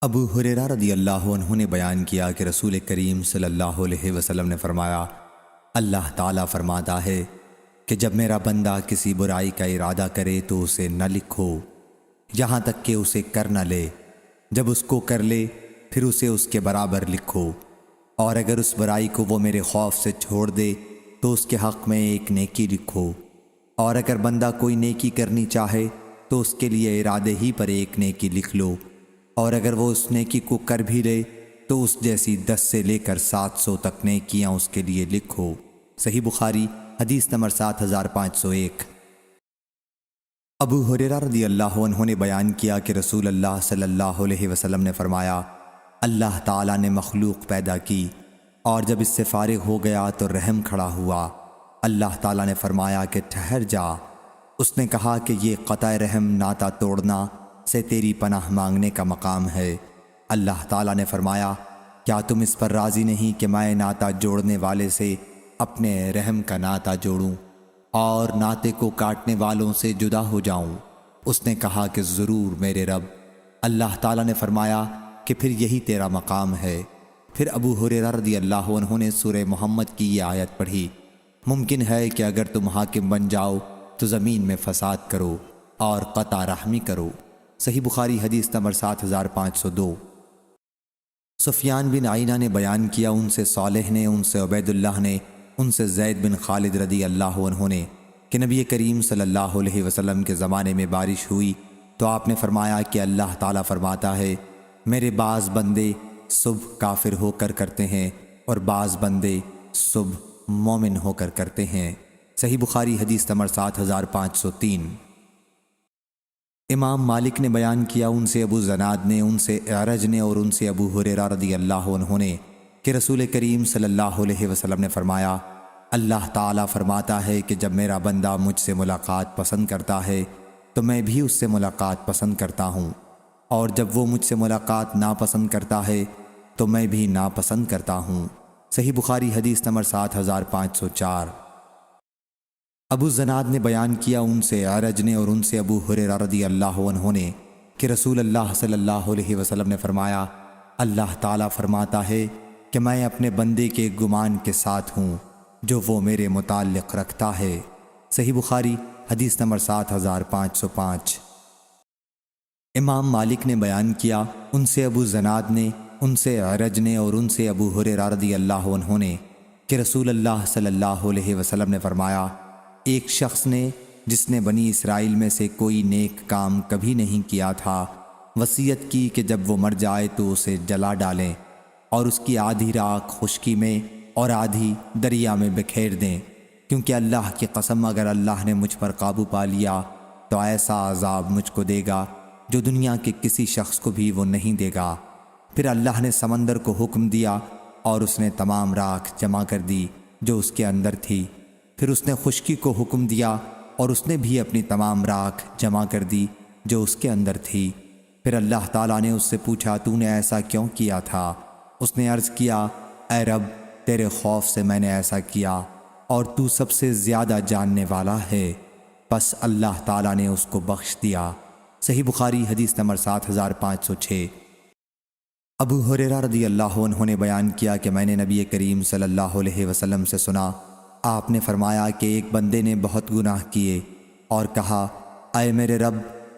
ابو ہریرہ رضی اللہ عنہ نے بیان کیا کہ رسول کریم صلی اللہ علیہ وسلم نے فرمایا، اللہ تعالیٰ فرماتا ہے کہ جب میرا بندہ کسی برائی کا ارادہ کرے تو اسے نہ لکھو یہاں تک کہ اسے کر نہ لے، جب اس کو کر لے پھر اسے اس کے برابر لکھو، اور اگر اس برائی کو وہ میرے خوف سے چھوڑ دے تو اس کے حق میں ایک نیکی لکھو، اور اگر بندہ کوئی نیکی کرنی چاہے تو اس کے لیے ارادے ہی پر ایک نیکی لکھ لو، اور اگر وہ اس نیکی کو کر بھی لے تو اس جیسی 10 سے لے کر 700 تک نیکیاں اس کے لیے لکھو۔ صحیح بخاری حدیث نمبر 7501۔ ابو ہریرہ رضی اللہ عنہ نے بیان کیا کہ رسول اللہ صلی اللہ علیہ وسلم نے فرمایا، اللہ تعالیٰ نے مخلوق پیدا کی اور جب اس سے فارغ ہو گیا تو رحم کھڑا ہوا۔ اللہ تعالیٰ نے فرمایا کہ ٹھہر جا۔ اس نے کہا کہ یہ قطع رحم ناتا توڑنا سے تیری پناہ مانگنے کا مقام ہے۔ اللہ تعالیٰ نے فرمایا، کیا تم اس پر راضی نہیں کہ میں ناتا جوڑنے والے سے اپنے رحم کا ناتا جوڑوں اور ناتے کو کاٹنے والوں سے جدا ہو جاؤں؟ اس نے کہا کہ ضرور میرے رب۔ اللہ تعالیٰ نے فرمایا کہ پھر یہی تیرا مقام ہے۔ پھر ابو ہریرہ رضی اللہ عنہ نے سورہ محمد کی یہ آیت پڑھی، ممکن ہے کہ اگر تم حاکم بن جاؤ تو زمین میں فساد کرو اور قطع رحمی کرو۔ صحیح بخاری حدیث نمبر 7502۔ سفیان بن عینہ نے بیان کیا، ان سے صالح نے، ان سے عبید اللہ نے، ان سے زید بن خالد رضی اللہ عنہ نے کہ نبی کریم صلی اللہ علیہ وسلم کے زمانے میں بارش ہوئی تو آپ نے فرمایا کہ اللہ تعالیٰ فرماتا ہے، میرے بعض بندے صبح کافر ہو کر کرتے ہیں اور بعض بندے صبح مومن ہو کر کرتے ہیں۔ صحیح بخاری حدیث نمبر 7503۔ امام مالک نے بیان کیا، ان سے ابو زناد نے، ان سے اعرج نے اور ان سے ابو ہریرہ رضی اللہ عنہ نے کہ رسول کریم صلی اللہ علیہ وسلم نے فرمایا، اللہ تعالیٰ فرماتا ہے کہ جب میرا بندہ مجھ سے ملاقات پسند کرتا ہے تو میں بھی اس سے ملاقات پسند کرتا ہوں، اور جب وہ مجھ سے ملاقات ناپسند کرتا ہے تو میں بھی ناپسند کرتا ہوں۔ صحیح بخاری حدیث نمبر 7504۔ ابو زناد نے بیان کیا، ان سے اعرج نے اور ان سے ابو ہریرہ رضی اللہ عنہ نے کہ رسول اللہ صلی اللہ علیہ وسلم نے فرمایا، اللہ تعالیٰ فرماتا ہے کہ میں اپنے بندے کے گمان کے ساتھ ہوں جو وہ میرے متعلق رکھتا ہے۔ صحیح بخاری حدیث نمبر 7505۔ امام مالک نے بیان کیا، ان سے ابو زناد نے، ان سے اعرج نے اور ان سے ابو ہریرہ رضی اللہ عنہ نے کہ رسول اللہ صلی اللہ علیہ وسلم نے فرمایا، ایک شخص نے جس نے بنی اسرائیل میں سے کوئی نیک کام کبھی نہیں کیا تھا، وصیت کی کہ جب وہ مر جائے تو اسے جلا ڈالیں اور اس کی آدھی راکھ خشکی میں اور آدھی دریا میں بکھیر دیں، کیونکہ اللہ کی قسم اگر اللہ نے مجھ پر قابو پا لیا تو ایسا عذاب مجھ کو دے گا جو دنیا کے کسی شخص کو بھی وہ نہیں دے گا۔ پھر اللہ نے سمندر کو حکم دیا اور اس نے تمام راکھ جمع کر دی جو اس کے اندر تھی۔ پھر اس نے خشکی کو حکم دیا اور اس نے بھی اپنی تمام راکھ جمع کر دی جو اس کے اندر تھی۔ پھر اللہ تعالیٰ نے اس سے پوچھا، تو نے ایسا کیوں کیا تھا؟ اس نے عرض کیا، اے رب، تیرے خوف سے میں نے ایسا کیا اور تو سب سے زیادہ جاننے والا ہے۔ پس اللہ تعالیٰ نے اس کو بخش دیا۔ صحیح بخاری حدیث نمبر 7506۔ ابو ہریرہ رضی اللہ عنہ نے بیان کیا کہ میں نے نبی کریم صلی اللہ علیہ وسلم سے سنا، آپ نے فرمایا کہ ایک بندے نے بہت گناہ کیے اور کہا، اے میرے رب،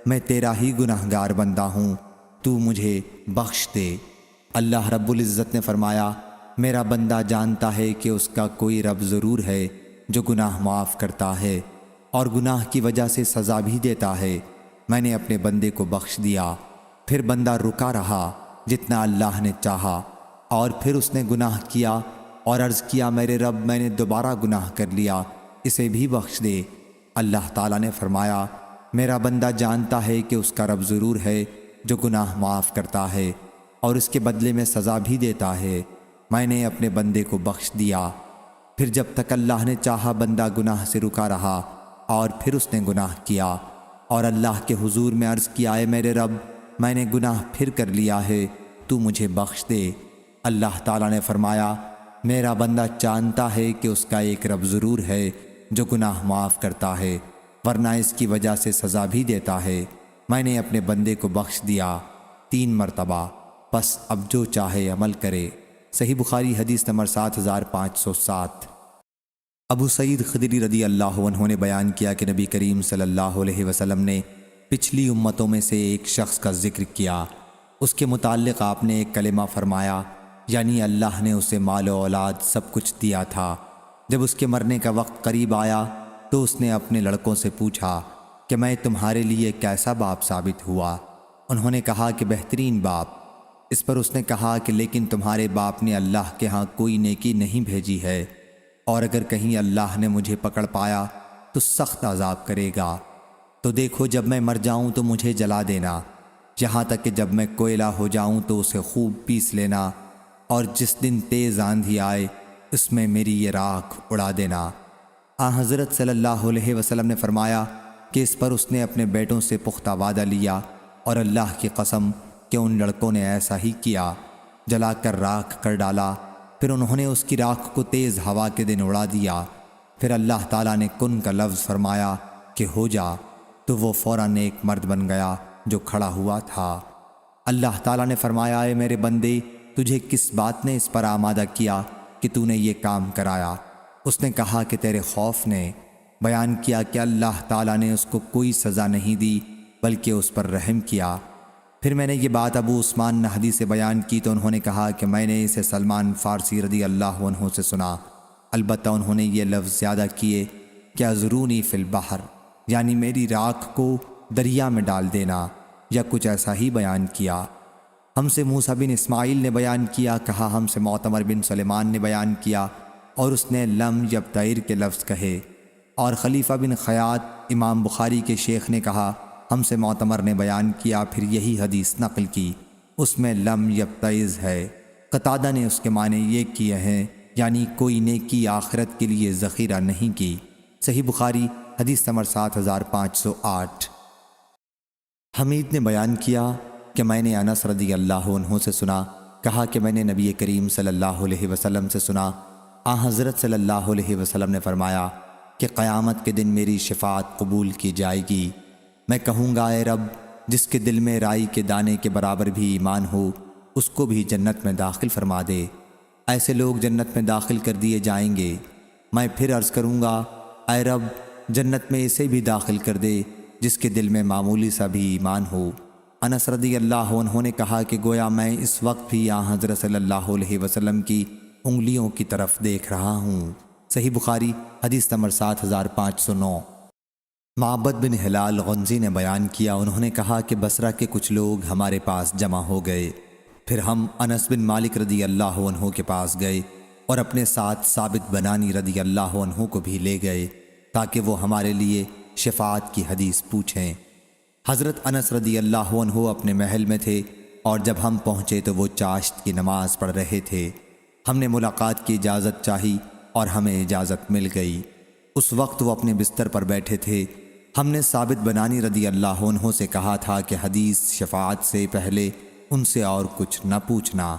میں تیرا ہی گناہ گار بندہ ہوں، تو مجھے بخش دے۔ اللہ رب العزت نے فرمایا، میرا بندہ جانتا ہے کہ اس کا کوئی رب ضرور ہے جو گناہ معاف کرتا ہے اور گناہ کی وجہ سے سزا بھی دیتا ہے۔ میں نے اپنے بندے کو بخش دیا۔ پھر بندہ رکا رہا جتنا اللہ نے چاہا، اور پھر اس نے گناہ کیا اور عرض کیا، میرے رب، میں نے دوبارہ گناہ کر لیا، اسے بھی بخش دے۔ اللہ تعالیٰ نے فرمایا، میرا بندہ جانتا ہے کہ اس کا رب ضرور ہے جو گناہ معاف کرتا ہے اور اس کے بدلے میں سزا بھی دیتا ہے۔ میں نے اپنے بندے کو بخش دیا۔ پھر جب تک اللہ نے چاہا بندہ گناہ سے رکا رہا، اور پھر اس نے گناہ کیا اور اللہ کے حضور میں عرض کیا، اے میرے رب، میں نے گناہ پھر کر لیا ہے، تو مجھے بخش دے۔ اللہ تعالیٰ نے فرمایا، میرا بندہ جانتا ہے کہ اس کا ایک رب ضرور ہے جو گناہ معاف کرتا ہے ورنہ اس کی وجہ سے سزا بھی دیتا ہے۔ میں نے اپنے بندے کو بخش دیا 3 مرتبہ۔ بس اب جو چاہے عمل کرے۔ صحیح بخاری حدیث نمبر 7507۔ ابو سعید خدری رضی اللہ عنہ نے بیان کیا کہ نبی کریم صلی اللہ علیہ وسلم نے پچھلی امتوں میں سے ایک شخص کا ذکر کیا۔ اس کے متعلق آپ نے ایک کلمہ فرمایا، یعنی اللہ نے اسے مال و اولاد سب کچھ دیا تھا۔ جب اس کے مرنے کا وقت قریب آیا تو اس نے اپنے لڑکوں سے پوچھا کہ میں تمہارے لیے کیسا باپ ثابت ہوا؟ انہوں نے کہا کہ بہترین باپ۔ اس پر اس نے کہا کہ لیکن تمہارے باپ نے اللہ کے ہاں کوئی نیکی نہیں بھیجی ہے، اور اگر کہیں اللہ نے مجھے پکڑ پایا تو سخت عذاب کرے گا۔ تو دیکھو جب میں مر جاؤں تو مجھے جلا دینا، یہاں تک کہ جب میں کوئلہ ہو جاؤں تو اسے خوب پیس لینا، اور جس دن تیز آندھی آئے اس میں میری یہ راکھ اڑا دینا۔ حضرت صلی اللہ علیہ وسلم نے فرمایا کہ اس پر اس نے اپنے بیٹوں سے پختہ وعدہ لیا، اور اللہ کی قسم کہ ان لڑکوں نے ایسا ہی کیا، جلا کر راکھ کر ڈالا۔ پھر انہوں نے اس کی راکھ کو تیز ہوا کے دن اڑا دیا۔ پھر اللہ تعالیٰ نے کن کا لفظ فرمایا کہ ہو جا، تو وہ فوراً ایک مرد بن گیا جو کھڑا ہوا تھا۔ اللہ تعالیٰ نے فرمایا، اے میرے بندے، تجھے کس بات نے اس پر آمادہ کیا کہ تو نے یہ کام کرایا؟ اس نے کہا کہ تیرے خوف نے۔ بیان کیا کہ اللہ تعالیٰ نے اس کو کوئی سزا نہیں دی بلکہ اس پر رحم کیا۔ پھر میں نے یہ بات ابو عثمان نہدی سے بیان کی تو انہوں نے کہا کہ میں نے اسے سلمان فارسی رضی اللہ عنہ سے سنا، البتہ انہوں نے یہ لفظ زیادہ کیے کہ ازرونی فی البحر، یعنی میری راکھ کو دریا میں ڈال دینا، یا کچھ ایسا ہی بیان کیا۔ ہم سے موسیٰ بن اسماعیل نے بیان کیا، کہا ہم سے معتمر بن سلیمان نے بیان کیا، اور اس نے لم یبتعر کے لفظ کہے۔ اور خلیفہ بن خیاط امام بخاری کے شیخ نے کہا ہم سے معتمر نے بیان کیا، پھر یہی حدیث نقل کی، اس میں لم یبتعز ہے۔ قتادہ نے اس کے معنی یہ کیے ہیں، یعنی کوئی نیکی آخرت کے لیے ذخیرہ نہیں کی۔ صحیح بخاری حدیث نمبر 7508۔ حمید نے بیان کیا کہ میں نے انس رضی اللہ عنہ سے سنا، کہا کہ میں نے نبی کریم صلی اللہ علیہ وسلم سے سنا، حضرت صلی اللہ علیہ وسلم نے فرمایا کہ قیامت کے دن میری شفاعت قبول کی جائے گی۔ میں کہوں گا، اے رب، جس کے دل میں رائی کے دانے کے برابر بھی ایمان ہو اس کو بھی جنت میں داخل فرما دے۔ ایسے لوگ جنت میں داخل کر دیے جائیں گے۔ میں پھر عرض کروں گا، اے رب، جنت میں اسے بھی داخل کر دے جس کے دل میں معمولی سا بھی ایمان ہو۔ انس رضی اللہ عنہ نے کہا کہ گویا میں اس وقت بھی حضرت صلی اللہ علیہ وسلم کی انگلیوں کی طرف دیکھ رہا ہوں۔ صحیح بخاری حدیث نمبر 7509۔ معبد بن ہلال غنزی نے بیان کیا، انہوں نے کہا کہ بصرہ کے کچھ لوگ ہمارے پاس جمع ہو گئے، پھر ہم انس بن مالک رضی اللہ عنہ کے پاس گئے اور اپنے ساتھ ثابت بنانی رضی اللہ عنہ کو بھی لے گئے تاکہ وہ ہمارے لیے شفاعت کی حدیث پوچھیں۔ حضرت انس رضی اللہ عنہ اپنے محل میں تھے، اور جب ہم پہنچے تو وہ چاشت کی نماز پڑھ رہے تھے۔ ہم نے ملاقات کی اجازت چاہی اور ہمیں اجازت مل گئی۔ اس وقت وہ اپنے بستر پر بیٹھے تھے۔ ہم نے ثابت بنانی رضی اللہ عنہ سے کہا تھا کہ حدیث شفاعت سے پہلے ان سے اور کچھ نہ پوچھنا۔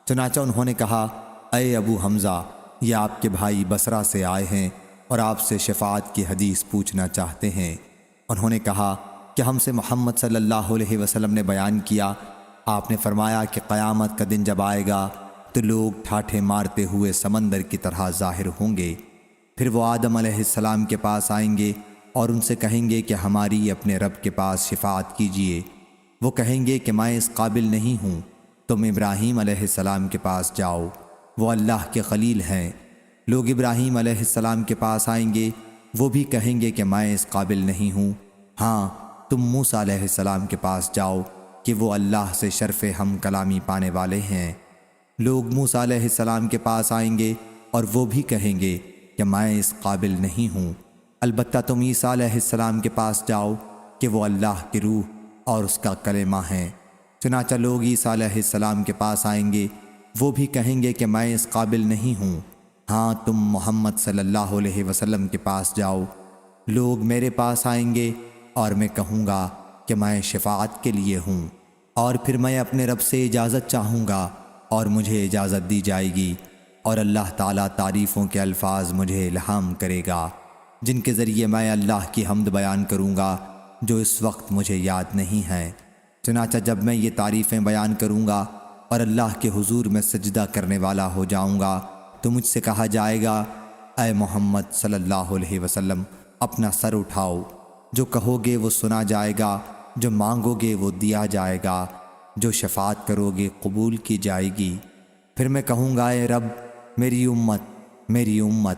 چنانچہ انہوں نے کہا، اے ابو حمزہ، یہ آپ کے بھائی بصرہ سے آئے ہیں اور آپ سے شفاعت کی حدیث پوچھنا چاہتے ہیں۔ انہوں نے کہا کہ ہم سے محمد صلی اللہ علیہ وسلم نے بیان کیا، آپ نے فرمایا کہ قیامت کا دن جب آئے گا تو لوگ ٹھاٹھے مارتے ہوئے سمندر کی طرح ظاہر ہوں گے۔ پھر وہ آدم علیہ السلام کے پاس آئیں گے اور ان سے کہیں گے کہ ہماری اپنے رب کے پاس شفاعت کیجیے۔ وہ کہیں گے کہ میں اس قابل نہیں ہوں، تم ابراہیم علیہ السلام کے پاس جاؤ، وہ اللہ کے خلیل ہیں۔ لوگ ابراہیم علیہ السلام کے پاس آئیں گے، وہ بھی کہیں گے کہ میں اس قابل نہیں ہوں۔ ہاں، تم موسیٰ علیہ السلام کے پاس جاؤ کہ وہ اللہ سے شرف ہم کلامی پانے والے ہیں۔ لوگ موسیٰ علیہ السلام کے پاس آئیں گے اور وہ بھی کہیں گے کہ میں اس قابل نہیں ہوں۔ البتہ تم عیسیٰ علیہ السلام کے پاس جاؤ کہ وہ اللہ کی روح اور اس کا کلمہ ہیں۔ چنانچہ لوگ عیسیٰ علیہ السلام کے پاس آئیں گے، وہ بھی کہیں گے کہ میں اس قابل نہیں ہوں۔ ہاں، تم محمد صلی اللہ علیہ وسلم کے پاس جاؤ۔ لوگ میرے پاس آئیں گے اور میں کہوں گا کہ میں شفاعت کے لیے ہوں، اور پھر میں اپنے رب سے اجازت چاہوں گا اور مجھے اجازت دی جائے گی، اور اللہ تعالیٰ تعریفوں کے الفاظ مجھے الہام کرے گا جن کے ذریعے میں اللہ کی حمد بیان کروں گا جو اس وقت مجھے یاد نہیں ہے۔ چنانچہ جب میں یہ تعریفیں بیان کروں گا اور اللہ کے حضور میں سجدہ کرنے والا ہو جاؤں گا تو مجھ سے کہا جائے گا اے محمد صلی اللہ علیہ وسلم اپنا سر اٹھاؤ، جو کہو گے وہ سنا جائے گا، جو مانگو گے وہ دیا جائے گا، جو شفاعت کرو گے قبول کی جائے گی۔ پھر میں کہوں گا اے رب میری امت میری امت،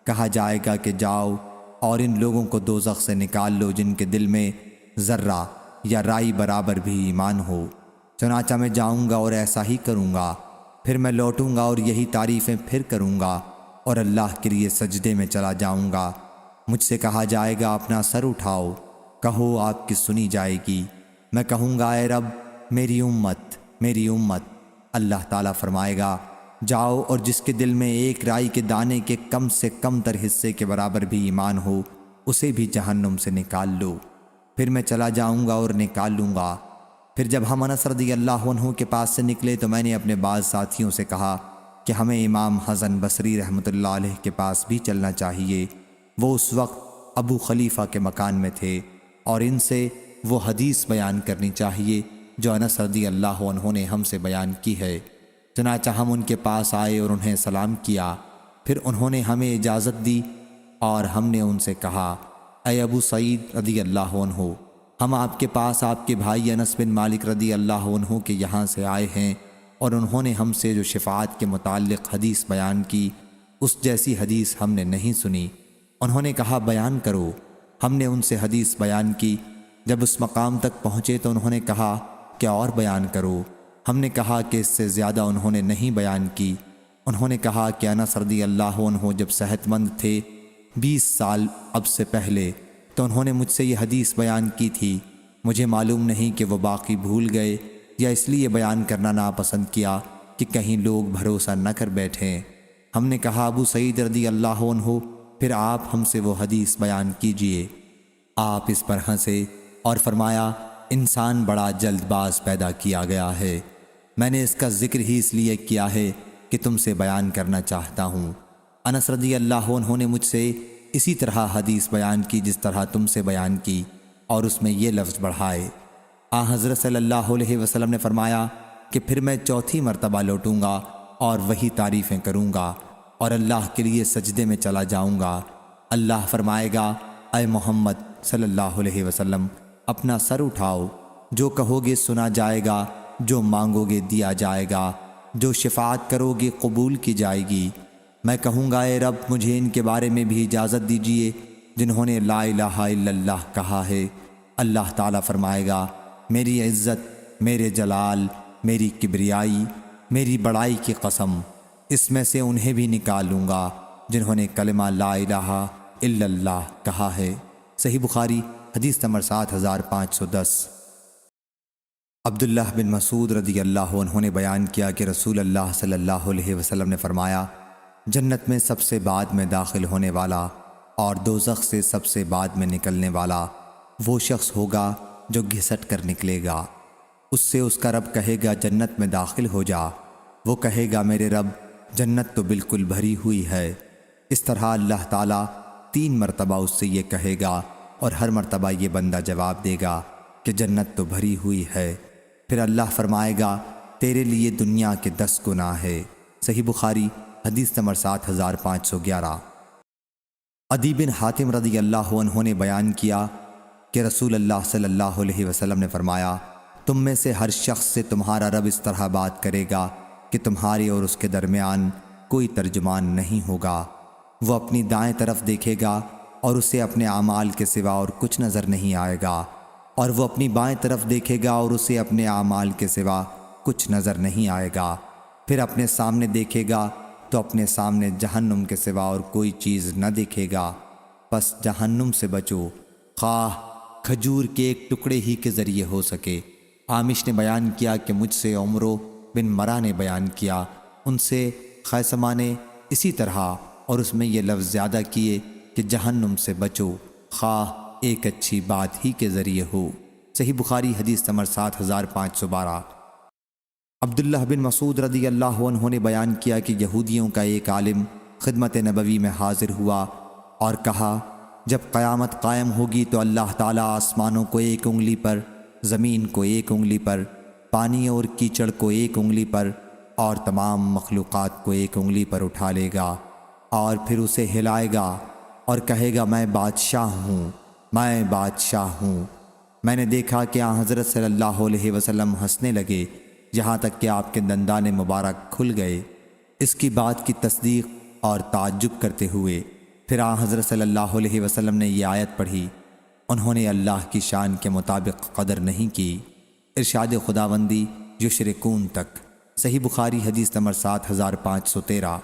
کہا جائے گا کہ جاؤ اور ان لوگوں کو دوزخ سے نکال لو جن کے دل میں ذرہ یا رائی برابر بھی ایمان ہو۔ چنانچہ میں جاؤں گا اور ایسا ہی کروں گا، پھر میں لوٹوں گا اور یہی تعریفیں پھر کروں گا اور اللہ کے لیے سجدے میں چلا جاؤں گا۔ مجھ سے کہا جائے گا اپنا سر اٹھاؤ، کہو آپ کی سنی جائے گی۔ میں کہوں گا اے رب میری امت میری امت۔ اللہ تعالیٰ فرمائے گا جاؤ اور جس کے دل میں ایک رائی کے دانے کے کم سے کم تر حصے کے برابر بھی ایمان ہو اسے بھی جہنم سے نکال لو۔ پھر میں چلا جاؤں گا اور نکال لوں گا۔ پھر جب ہم انس رضی اللہ عنہ کے پاس سے نکلے تو میں نے اپنے بعض ساتھیوں سے کہا کہ ہمیں امام حسن بصری رحمۃ اللہ علیہ کے پاس بھی چلنا چاہیے، وہ اس وقت ابو خلیفہ کے مکان میں تھے، اور ان سے وہ حدیث بیان کرنی چاہیے جو انس رضی اللہ عنہ نے ہم سے بیان کی ہے۔ چنانچہ ہم ان کے پاس آئے اور انہیں سلام کیا، پھر انہوں نے ہمیں اجازت دی اور ہم نے ان سے کہا اے ابو سعید رضی اللہ عنہ، ہم آپ کے پاس آپ کے بھائی انس بن مالک رضی اللہ عنہ کے یہاں سے آئے ہیں، اور انہوں نے ہم سے جو شفاعت کے متعلق حدیث بیان کی اس جیسی حدیث ہم نے نہیں سنی۔ انہوں نے کہا بیان کرو۔ ہم نے ان سے حدیث بیان کی۔ جب اس مقام تک پہنچے تو انہوں نے کہا کہ اور بیان کرو۔ ہم نے کہا کہ اس سے زیادہ انہوں نے نہیں بیان کی۔ انہوں نے کہا کہ انس رضی اللہ عنہ جب صحت مند تھے 20 سال اب سے پہلے تو انہوں نے مجھ سے یہ حدیث بیان کی تھی۔ مجھے معلوم نہیں کہ وہ باقی بھول گئے یا اس لیے بیان کرنا ناپسند کیا کہ کہیں لوگ بھروسہ نہ کر بیٹھیں۔ ہم نے کہا ابو سعید رضی اللہ عنہ پھر آپ ہم سے وہ حدیث بیان کیجئے۔ آپ اس پر ہنسے اور فرمایا انسان بڑا جلد باز پیدا کیا گیا ہے، میں نے اس کا ذکر ہی اس لیے کیا ہے کہ تم سے بیان کرنا چاہتا ہوں۔ انس رضی اللہ عنہ نے مجھ سے اسی طرح حدیث بیان کی جس طرح تم سے بیان کی، اور اس میں یہ لفظ بڑھائے۔ حضرت صلی اللہ علیہ وسلم نے فرمایا کہ پھر میں چوتھی مرتبہ لوٹوں گا اور وہی تعریفیں کروں گا اور اللہ کے لیے سجدے میں چلا جاؤں گا۔ اللہ فرمائے گا اے محمد صلی اللہ علیہ وسلم اپنا سر اٹھاؤ، جو کہو گے سنا جائے گا، جو مانگو گے دیا جائے گا، جو شفاعت کرو گے قبول کی جائے گی۔ میں کہوں گا اے رب مجھے ان کے بارے میں بھی اجازت دیجیے جنہوں نے لا الہ الا اللہ کہا ہے۔ اللہ تعالیٰ فرمائے گا میری عزت، میرے جلال، میری کبریائی، میری بڑائی کی قسم، اس میں سے انہیں بھی نکالوں گا جنہوں نے کلمہ لا الہ الا اللہ کہا ہے۔ صحیح بخاری حدیث نمبر 7510۔ عبداللہ بن مسعود رضی اللہ عنہ نے بیان کیا کہ رسول اللہ صلی اللہ علیہ وسلم نے فرمایا جنت میں سب سے بعد میں داخل ہونے والا اور دوزخ سے سب سے بعد میں نکلنے والا وہ شخص ہوگا جو گھسٹ کر نکلے گا۔ اس سے اس کا رب کہے گا جنت میں داخل ہو جا، وہ کہے گا میرے رب جنت تو بالکل بھری ہوئی ہے۔ اس طرح اللہ تعالیٰ 3 مرتبہ اس سے یہ کہے گا اور ہر مرتبہ یہ بندہ جواب دے گا کہ جنت تو بھری ہوئی ہے۔ پھر اللہ فرمائے گا تیرے لیے دنیا کے 10 گنا ہے۔ صحیح بخاری حدیث نمبر 7511۔ عدی بن حاتم رضی اللہ عنہ نے بیان کیا کہ رسول اللہ صلی اللہ علیہ وسلم نے فرمایا تم میں سے ہر شخص سے تمہارا رب اس طرح بات کرے گا کہ تمہارے اور اس کے درمیان کوئی ترجمان نہیں ہوگا۔ وہ اپنی دائیں طرف دیکھے گا اور اسے اپنے اعمال کے سوا اور کچھ نظر نہیں آئے گا، اور وہ اپنی بائیں طرف دیکھے گا اور اسے اپنے اعمال کے سوا کچھ نظر نہیں آئے گا۔ پھر اپنے سامنے دیکھے گا تو اپنے سامنے جہنم کے سوا اور کوئی چیز نہ دیکھے گا۔ پس جہنم سے بچو، خواہ کھجور کے ایک ٹکڑے ہی کے ذریعے ہو سکے۔ عامش نے بیان کیا کہ مجھ سے عمرو بن مرہ نے بیان کیا، ان سے خیثمہ نے اسی طرح، اور اس میں یہ لفظ زیادہ کیے کہ جہنم سے بچو خواہ ایک اچھی بات ہی کے ذریعے ہو۔ صحیح بخاری حدیث نمبر 7512۔ عبداللہ بن مسعود رضی اللہ عنہ نے بیان کیا کہ یہودیوں کا ایک عالم خدمت نبوی میں حاضر ہوا اور کہا جب قیامت قائم ہوگی تو اللہ تعالیٰ آسمانوں کو 1 انگلی پر، زمین کو 1 انگلی پر، پانی اور کیچڑ کو ایک انگلی پر اور تمام مخلوقات کو ایک انگلی پر اٹھا لے گا اور پھر اسے ہلائے گا اور کہے گا میں بادشاہ ہوں، میں بادشاہ ہوں۔ میں نے دیکھا کہ آن حضرت صلی اللہ علیہ وسلم ہنسنے لگے یہاں تک کہ آپ کے دندان مبارک کھل گئے۔ اس کی بات کی تصدیق اور تعجب کرتے ہوئے پھر آن حضرت صلی اللہ علیہ وسلم نے یہ آیت پڑھی، انہوں نے اللہ کی شان کے مطابق قدر نہیں کی۔ ارشاد خداوندی یشرکون تک۔ صحیح بخاری حدیث نمبر 7513۔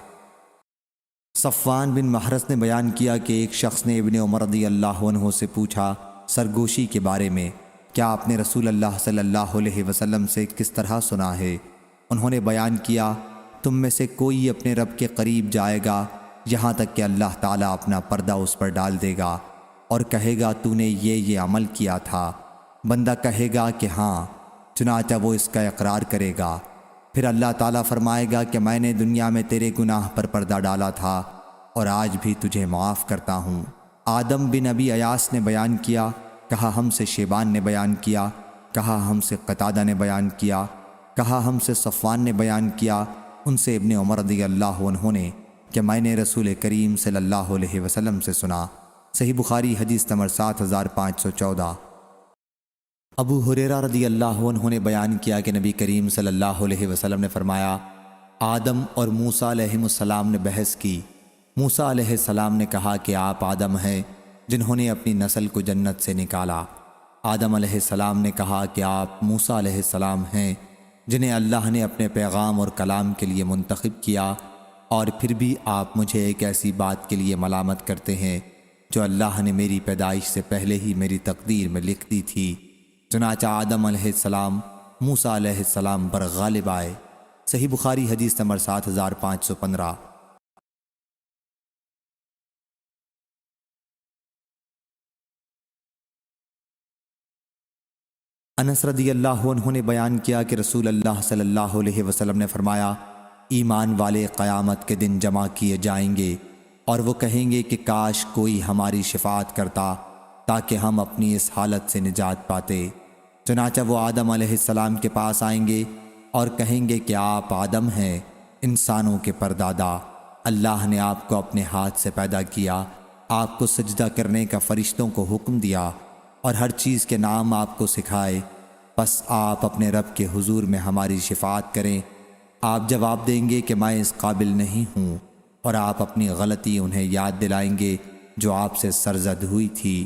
صفوان بن محرز نے بیان کیا کہ ایک شخص نے ابن عمر رضی اللہ عنہ سے پوچھا سرگوشی کے بارے میں، کیا آپ نے رسول اللہ صلی اللہ علیہ وسلم سے کس طرح سنا ہے؟ انہوں نے بیان کیا، تم میں سے کوئی اپنے رب کے قریب جائے گا یہاں تک کہ اللہ تعالیٰ اپنا پردہ اس پر ڈال دے گا اور کہے گا تو نے یہ عمل کیا تھا۔ بندہ کہے گا کہ ہاں، چنانچہ وہ اس کا اقرار کرے گا۔ پھر اللہ تعالیٰ فرمائے گا کہ میں نے دنیا میں تیرے گناہ پر پردہ ڈالا تھا اور آج بھی تجھے معاف کرتا ہوں۔ آدم بن ابی ایاس نے بیان کیا، کہا ہم سے شیبان نے بیان کیا، کہا ہم سے قتادہ نے بیان کیا، کہا ہم سے صفوان نے بیان کیا، ان سے ابن عمر رضی اللہ عنہ نے کہ میں نے رسول کریم صلی اللہ علیہ وسلم سے سنا۔ صحیح بخاری حدیث نمبر 7514۔ ابو ہریرہ رضی اللہ عنہ نے بیان کیا کہ نبی کریم صلی اللہ علیہ وسلم نے فرمایا، آدم اور موسیٰ علیہ السلام نے بحث کی۔ موسیٰ علیہ السلام نے کہا کہ آپ آدم ہیں جنہوں نے اپنی نسل کو جنت سے نکالا۔ آدم علیہ السلام نے کہا کہ آپ موسیٰ علیہ السلام ہیں جنہیں اللہ نے اپنے پیغام اور کلام کے لیے منتخب کیا، اور پھر بھی آپ مجھے ایک ایسی بات کے لیے ملامت کرتے ہیں جو اللہ نے میری پیدائش سے پہلے ہی میری تقدیر میں لکھ دی تھی۔ چنانچہ آدم علیہ السلام موسیٰ علیہ السلام پر غالب آئے۔ صحیح بخاری حدیث نمبر 7515۔ انس رضی اللہ عنہ نے بیان کیا کہ رسول اللہ صلی اللہ علیہ وسلم نے فرمایا، ایمان والے قیامت کے دن جمع کیے جائیں گے اور وہ کہیں گے کہ کاش کوئی ہماری شفاعت کرتا تاکہ ہم اپنی اس حالت سے نجات پاتے۔ چنانچہ وہ آدم علیہ السلام کے پاس آئیں گے اور کہیں گے کہ آپ آدم ہیں، انسانوں کے پردادا۔ اللہ نے آپ کو اپنے ہاتھ سے پیدا کیا، آپ کو سجدہ کرنے کا فرشتوں کو حکم دیا اور ہر چیز کے نام آپ کو سکھائے، پس آپ اپنے رب کے حضور میں ہماری شفاعت کریں۔ آپ جواب دیں گے کہ میں اس قابل نہیں ہوں، اور آپ اپنی غلطی انہیں یاد دلائیں گے جو آپ سے سرزد ہوئی تھی۔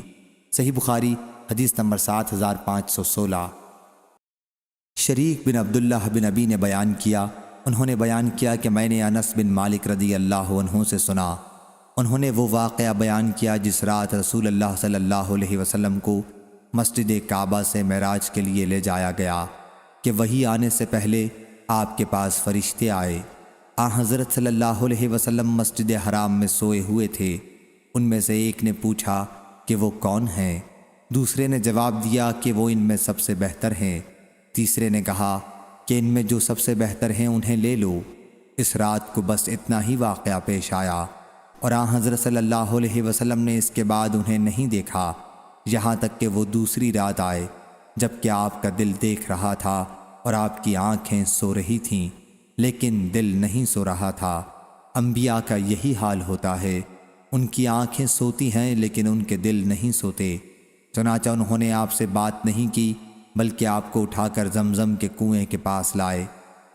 صحیح بخاری حدیث نمبر 7516۔ شریک بن عبداللہ بن ابی نے بیان کیا، انہوں نے بیان کیا کہ میں نے انس بن مالک رضی اللہ عنہ سے سنا۔ انہوں نے وہ واقعہ بیان کیا جس رات رسول اللہ صلی اللہ علیہ وسلم کو مسجد کعبہ سے معراج کے لیے لے جایا گیا کہ وہی آنے سے پہلے آپ کے پاس فرشتے آئے۔ حضرت صلی اللہ علیہ وسلم مسجد حرام میں سوئے ہوئے تھے۔ ان میں سے ایک نے پوچھا کہ وہ کون ہیں؟ دوسرے نے جواب دیا کہ وہ ان میں سب سے بہتر ہیں۔ تیسرے نے کہا کہ ان میں جو سب سے بہتر ہیں انہیں لے لو۔ اس رات کو بس اتنا ہی واقعہ پیش آیا، اور حضرت صلی اللہ علیہ وسلم نے اس کے بعد انہیں نہیں دیکھا یہاں تک کہ وہ دوسری رات آئے جبکہ آپ کا دل دیکھ رہا تھا اور آپ کی آنکھیں سو رہی تھیں لیکن دل نہیں سو رہا تھا۔ انبیاء کا یہی حال ہوتا ہے، ان کی آنکھیں سوتی ہیں لیکن ان کے دل نہیں سوتے۔ چنانچہ انہوں نے آپ سے بات نہیں کی بلکہ آپ کو اٹھا کر زمزم کے کنویں کے پاس لائے،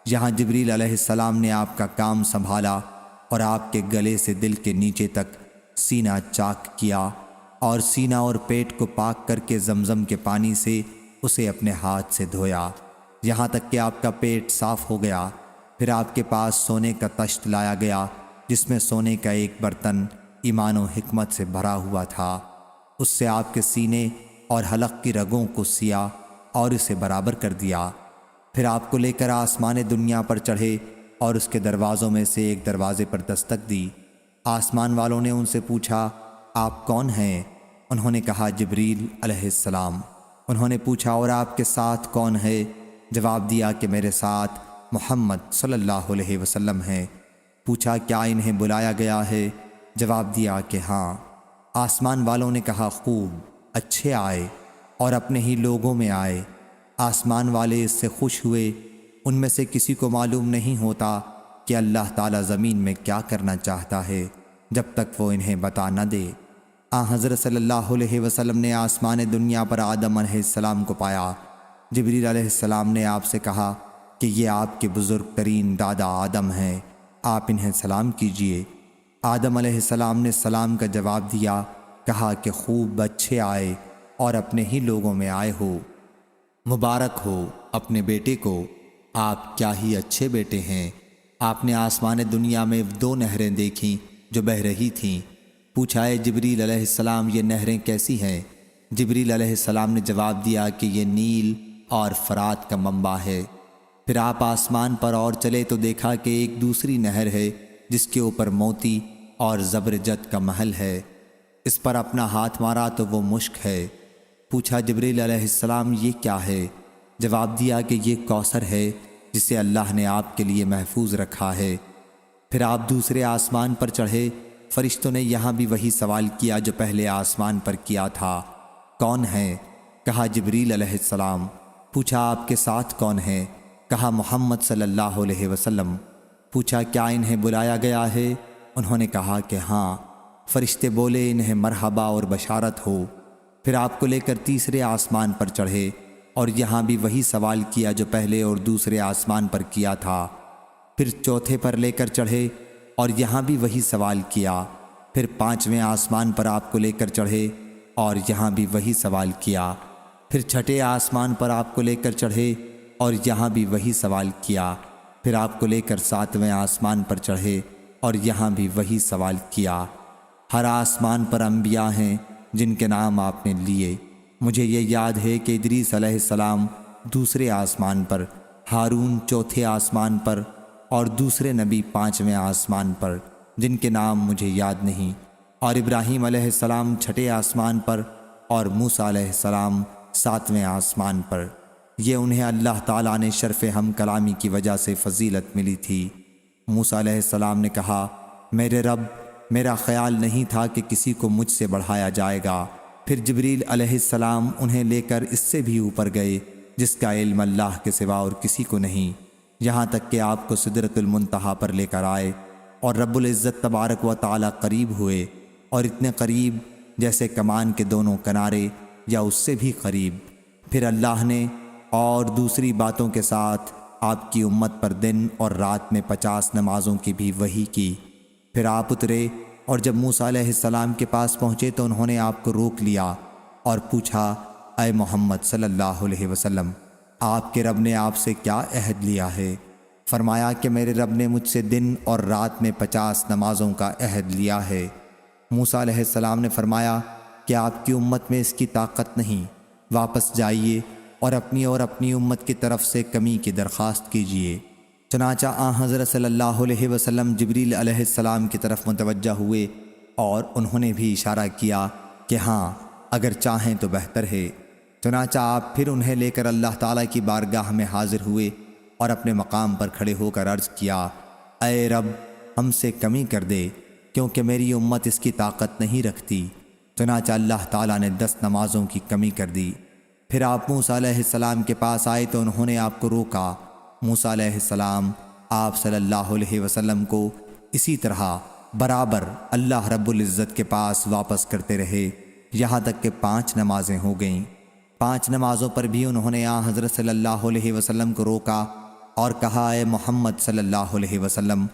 جہاں جبریل علیہ السلام نے آپ کا کام سنبھالا اور آپ کے گلے سے دل کے نیچے تک سینہ چاک کیا اور سینہ اور پیٹ کو پاک کر کے زمزم کے پانی سے اسے اپنے ہاتھ سے دھویا یہاں تک کہ آپ کا پیٹ صاف ہو گیا۔ پھر آپ کے پاس سونے کا تشت لایا گیا جس میں سونے کا ایک برتن ایمان و حکمت سے بھرا ہوا تھا۔ اس سے آپ کے سینے اور حلق کی رگوں کو سیا اور اسے برابر کر دیا۔ پھر آپ کو لے کر آسمان دنیا پر چڑھے اور اس کے دروازوں میں سے ایک دروازے پر دستک دی۔ آسمان والوں نے ان سے پوچھا آپ کون ہیں؟ انہوں نے کہا جبریل علیہ السلام۔ انہوں نے پوچھا اور آپ کے ساتھ کون ہے؟ جواب دیا کہ میرے ساتھ محمد صلی اللہ علیہ وسلم ہیں۔ پوچھا کیا انہیں بلایا گیا ہے؟ جواب دیا کہ ہاں۔ آسمان والوں نے کہا خوب، اچھے آئے اور اپنے ہی لوگوں میں آئے۔ آسمان والے اس سے خوش ہوئے۔ ان میں سے کسی کو معلوم نہیں ہوتا کہ اللہ تعالیٰ زمین میں کیا کرنا چاہتا ہے جب تک وہ انہیں بتا نہ دے۔ حضرت صلی اللہ علیہ وسلم نے آسمان دنیا پر آدم علیہ السلام کو پایا۔ جبریل علیہ السلام نے آپ سے کہا کہ یہ آپ کے بزرگ ترین دادا آدم ہیں، آپ انہیں سلام کیجئے۔ آدم علیہ السلام نے سلام کا جواب دیا، کہا کہ خوب اچھے آئے اور اپنے ہی لوگوں میں آئے ہو، مبارک ہو اپنے بیٹے کو، آپ کیا ہی اچھے بیٹے ہیں۔ آپ نے آسمان دنیا میں 2 نہریں دیکھیں جو بہہ رہی تھیں۔ پوچھا اے جبریل علیہ السلام یہ نہریں کیسی ہیں؟ جبریل علیہ السلام نے جواب دیا کہ یہ نیل اور فرات کا منبع ہے۔ پھر آپ آسمان پر اور چلے تو دیکھا کہ ایک دوسری نہر ہے جس کے اوپر موتی اور زبرجد کا محل ہے۔ اس پر اپنا ہاتھ مارا تو وہ مشک ہے۔ پوچھا جبریل علیہ السلام یہ کیا ہے؟ جواب دیا کہ یہ کوثر ہے جسے اللہ نے آپ کے لیے محفوظ رکھا ہے۔ پھر آپ دوسرے آسمان پر چڑھے۔ فرشتوں نے یہاں بھی وہی سوال کیا جو پہلے آسمان پر کیا تھا، کون ہے؟ کہا جبریل علیہ السلام۔ پوچھا آپ کے ساتھ کون ہے؟ کہا محمد صلی اللہ علیہ وسلم۔ پوچھا کیا انہیں بلایا گیا ہے؟ انہوں نے کہا کہ ہاں۔ فرشتے بولے انہیں مرحبا اور بشارت ہو۔ پھر آپ کو لے کر تیسرے آسمان پر چڑھے اور یہاں بھی وہی سوال کیا جو پہلے اور دوسرے آسمان پر کیا تھا۔ پھر چوتھے پر لے کر چڑھے اور یہاں بھی وہی سوال کیا۔ پھر 5ویں آسمان پر آپ کو لے کر چڑھے اور یہاں بھی وہی سوال کیا۔ پھر 6ٹھے آسمان پر آپ کو لے کر چڑھے اور یہاں بھی وہی سوال کیا۔ پھر آپ کو لے کر 7ویں آسمان پر چڑھے اور یہاں بھی وہی سوال کیا۔ ہر آسمان پر انبیاء ہیں جن کے نام آپ نے لیے۔ مجھے یہ یاد ہے کہ ادریس علیہ السلام دوسرے آسمان پر، ہارون چوتھے آسمان پر اور دوسرے نبی 5ویں آسمان پر جن کے نام مجھے یاد نہیں، اور ابراہیم علیہ السلام 6ٹھے آسمان پر اور موسیٰ علیہ السلام 7ویں آسمان پر۔ یہ انہیں اللہ تعالیٰ نے شرف ہم کلامی کی وجہ سے فضیلت ملی تھی۔ موسیٰ علیہ السلام نے کہا میرے رب، میرا خیال نہیں تھا کہ کسی کو مجھ سے بڑھایا جائے گا۔ پھر جبریل علیہ السلام انہیں لے کر اس سے بھی اوپر گئے جس کا علم اللہ کے سوا اور کسی کو نہیں، یہاں تک کہ آپ کو سدرۃ المنتہا پر لے کر آئے اور رب العزت تبارک و تعالی قریب ہوئے، اور اتنے قریب جیسے کمان کے دونوں کنارے یا اس سے بھی قریب۔ پھر اللہ نے اور دوسری باتوں کے ساتھ آپ کی امت پر دن اور رات میں 50 نمازوں کی بھی وحی کی۔ پھر آپ اترے اور جب موسیٰ علیہ السلام کے پاس پہنچے تو انہوں نے آپ کو روک لیا اور پوچھا اے محمد صلی اللہ علیہ وسلم، آپ کے رب نے آپ سے کیا عہد لیا ہے؟ فرمایا کہ میرے رب نے مجھ سے دن اور رات میں 50 نمازوں کا عہد لیا ہے۔ موسیٰ علیہ السلام نے فرمایا کہ آپ کی امت میں اس کی طاقت نہیں، واپس جائیے اور اپنی امت کی طرف سے کمی کی درخواست کیجیے۔ چنانچہ حضرت صلی اللہ علیہ وسلم جبریل علیہ السلام کی طرف متوجہ ہوئے اور انہوں نے بھی اشارہ کیا کہ ہاں اگر چاہیں تو بہتر ہے۔ چنانچہ آپ پھر انہیں لے کر اللہ تعالیٰ کی بارگاہ میں حاضر ہوئے اور اپنے مقام پر کھڑے ہو کر عرض کیا اے رب، ہم سے کمی کر دے کیونکہ میری امت اس کی طاقت نہیں رکھتی۔ چنانچہ اللہ تعالیٰ نے 10 نمازوں کی کمی کر دی۔ پھر آپ موسیٰ علیہ السلام کے پاس آئے تو انہوں نے آپ کو روکا۔ موسیٰ علیہ السلام آپ صلی اللہ علیہ وسلم کو اسی طرح برابر اللہ رب العزت کے پاس واپس کرتے رہے یہاں تک کہ 5 نمازیں ہو گئیں۔ 5 نمازوں پر بھی انہوں نے حضرت صلی اللہ علیہ وسلم کو روکا اور کہا اے محمد صلی اللہ علیہ وسلم،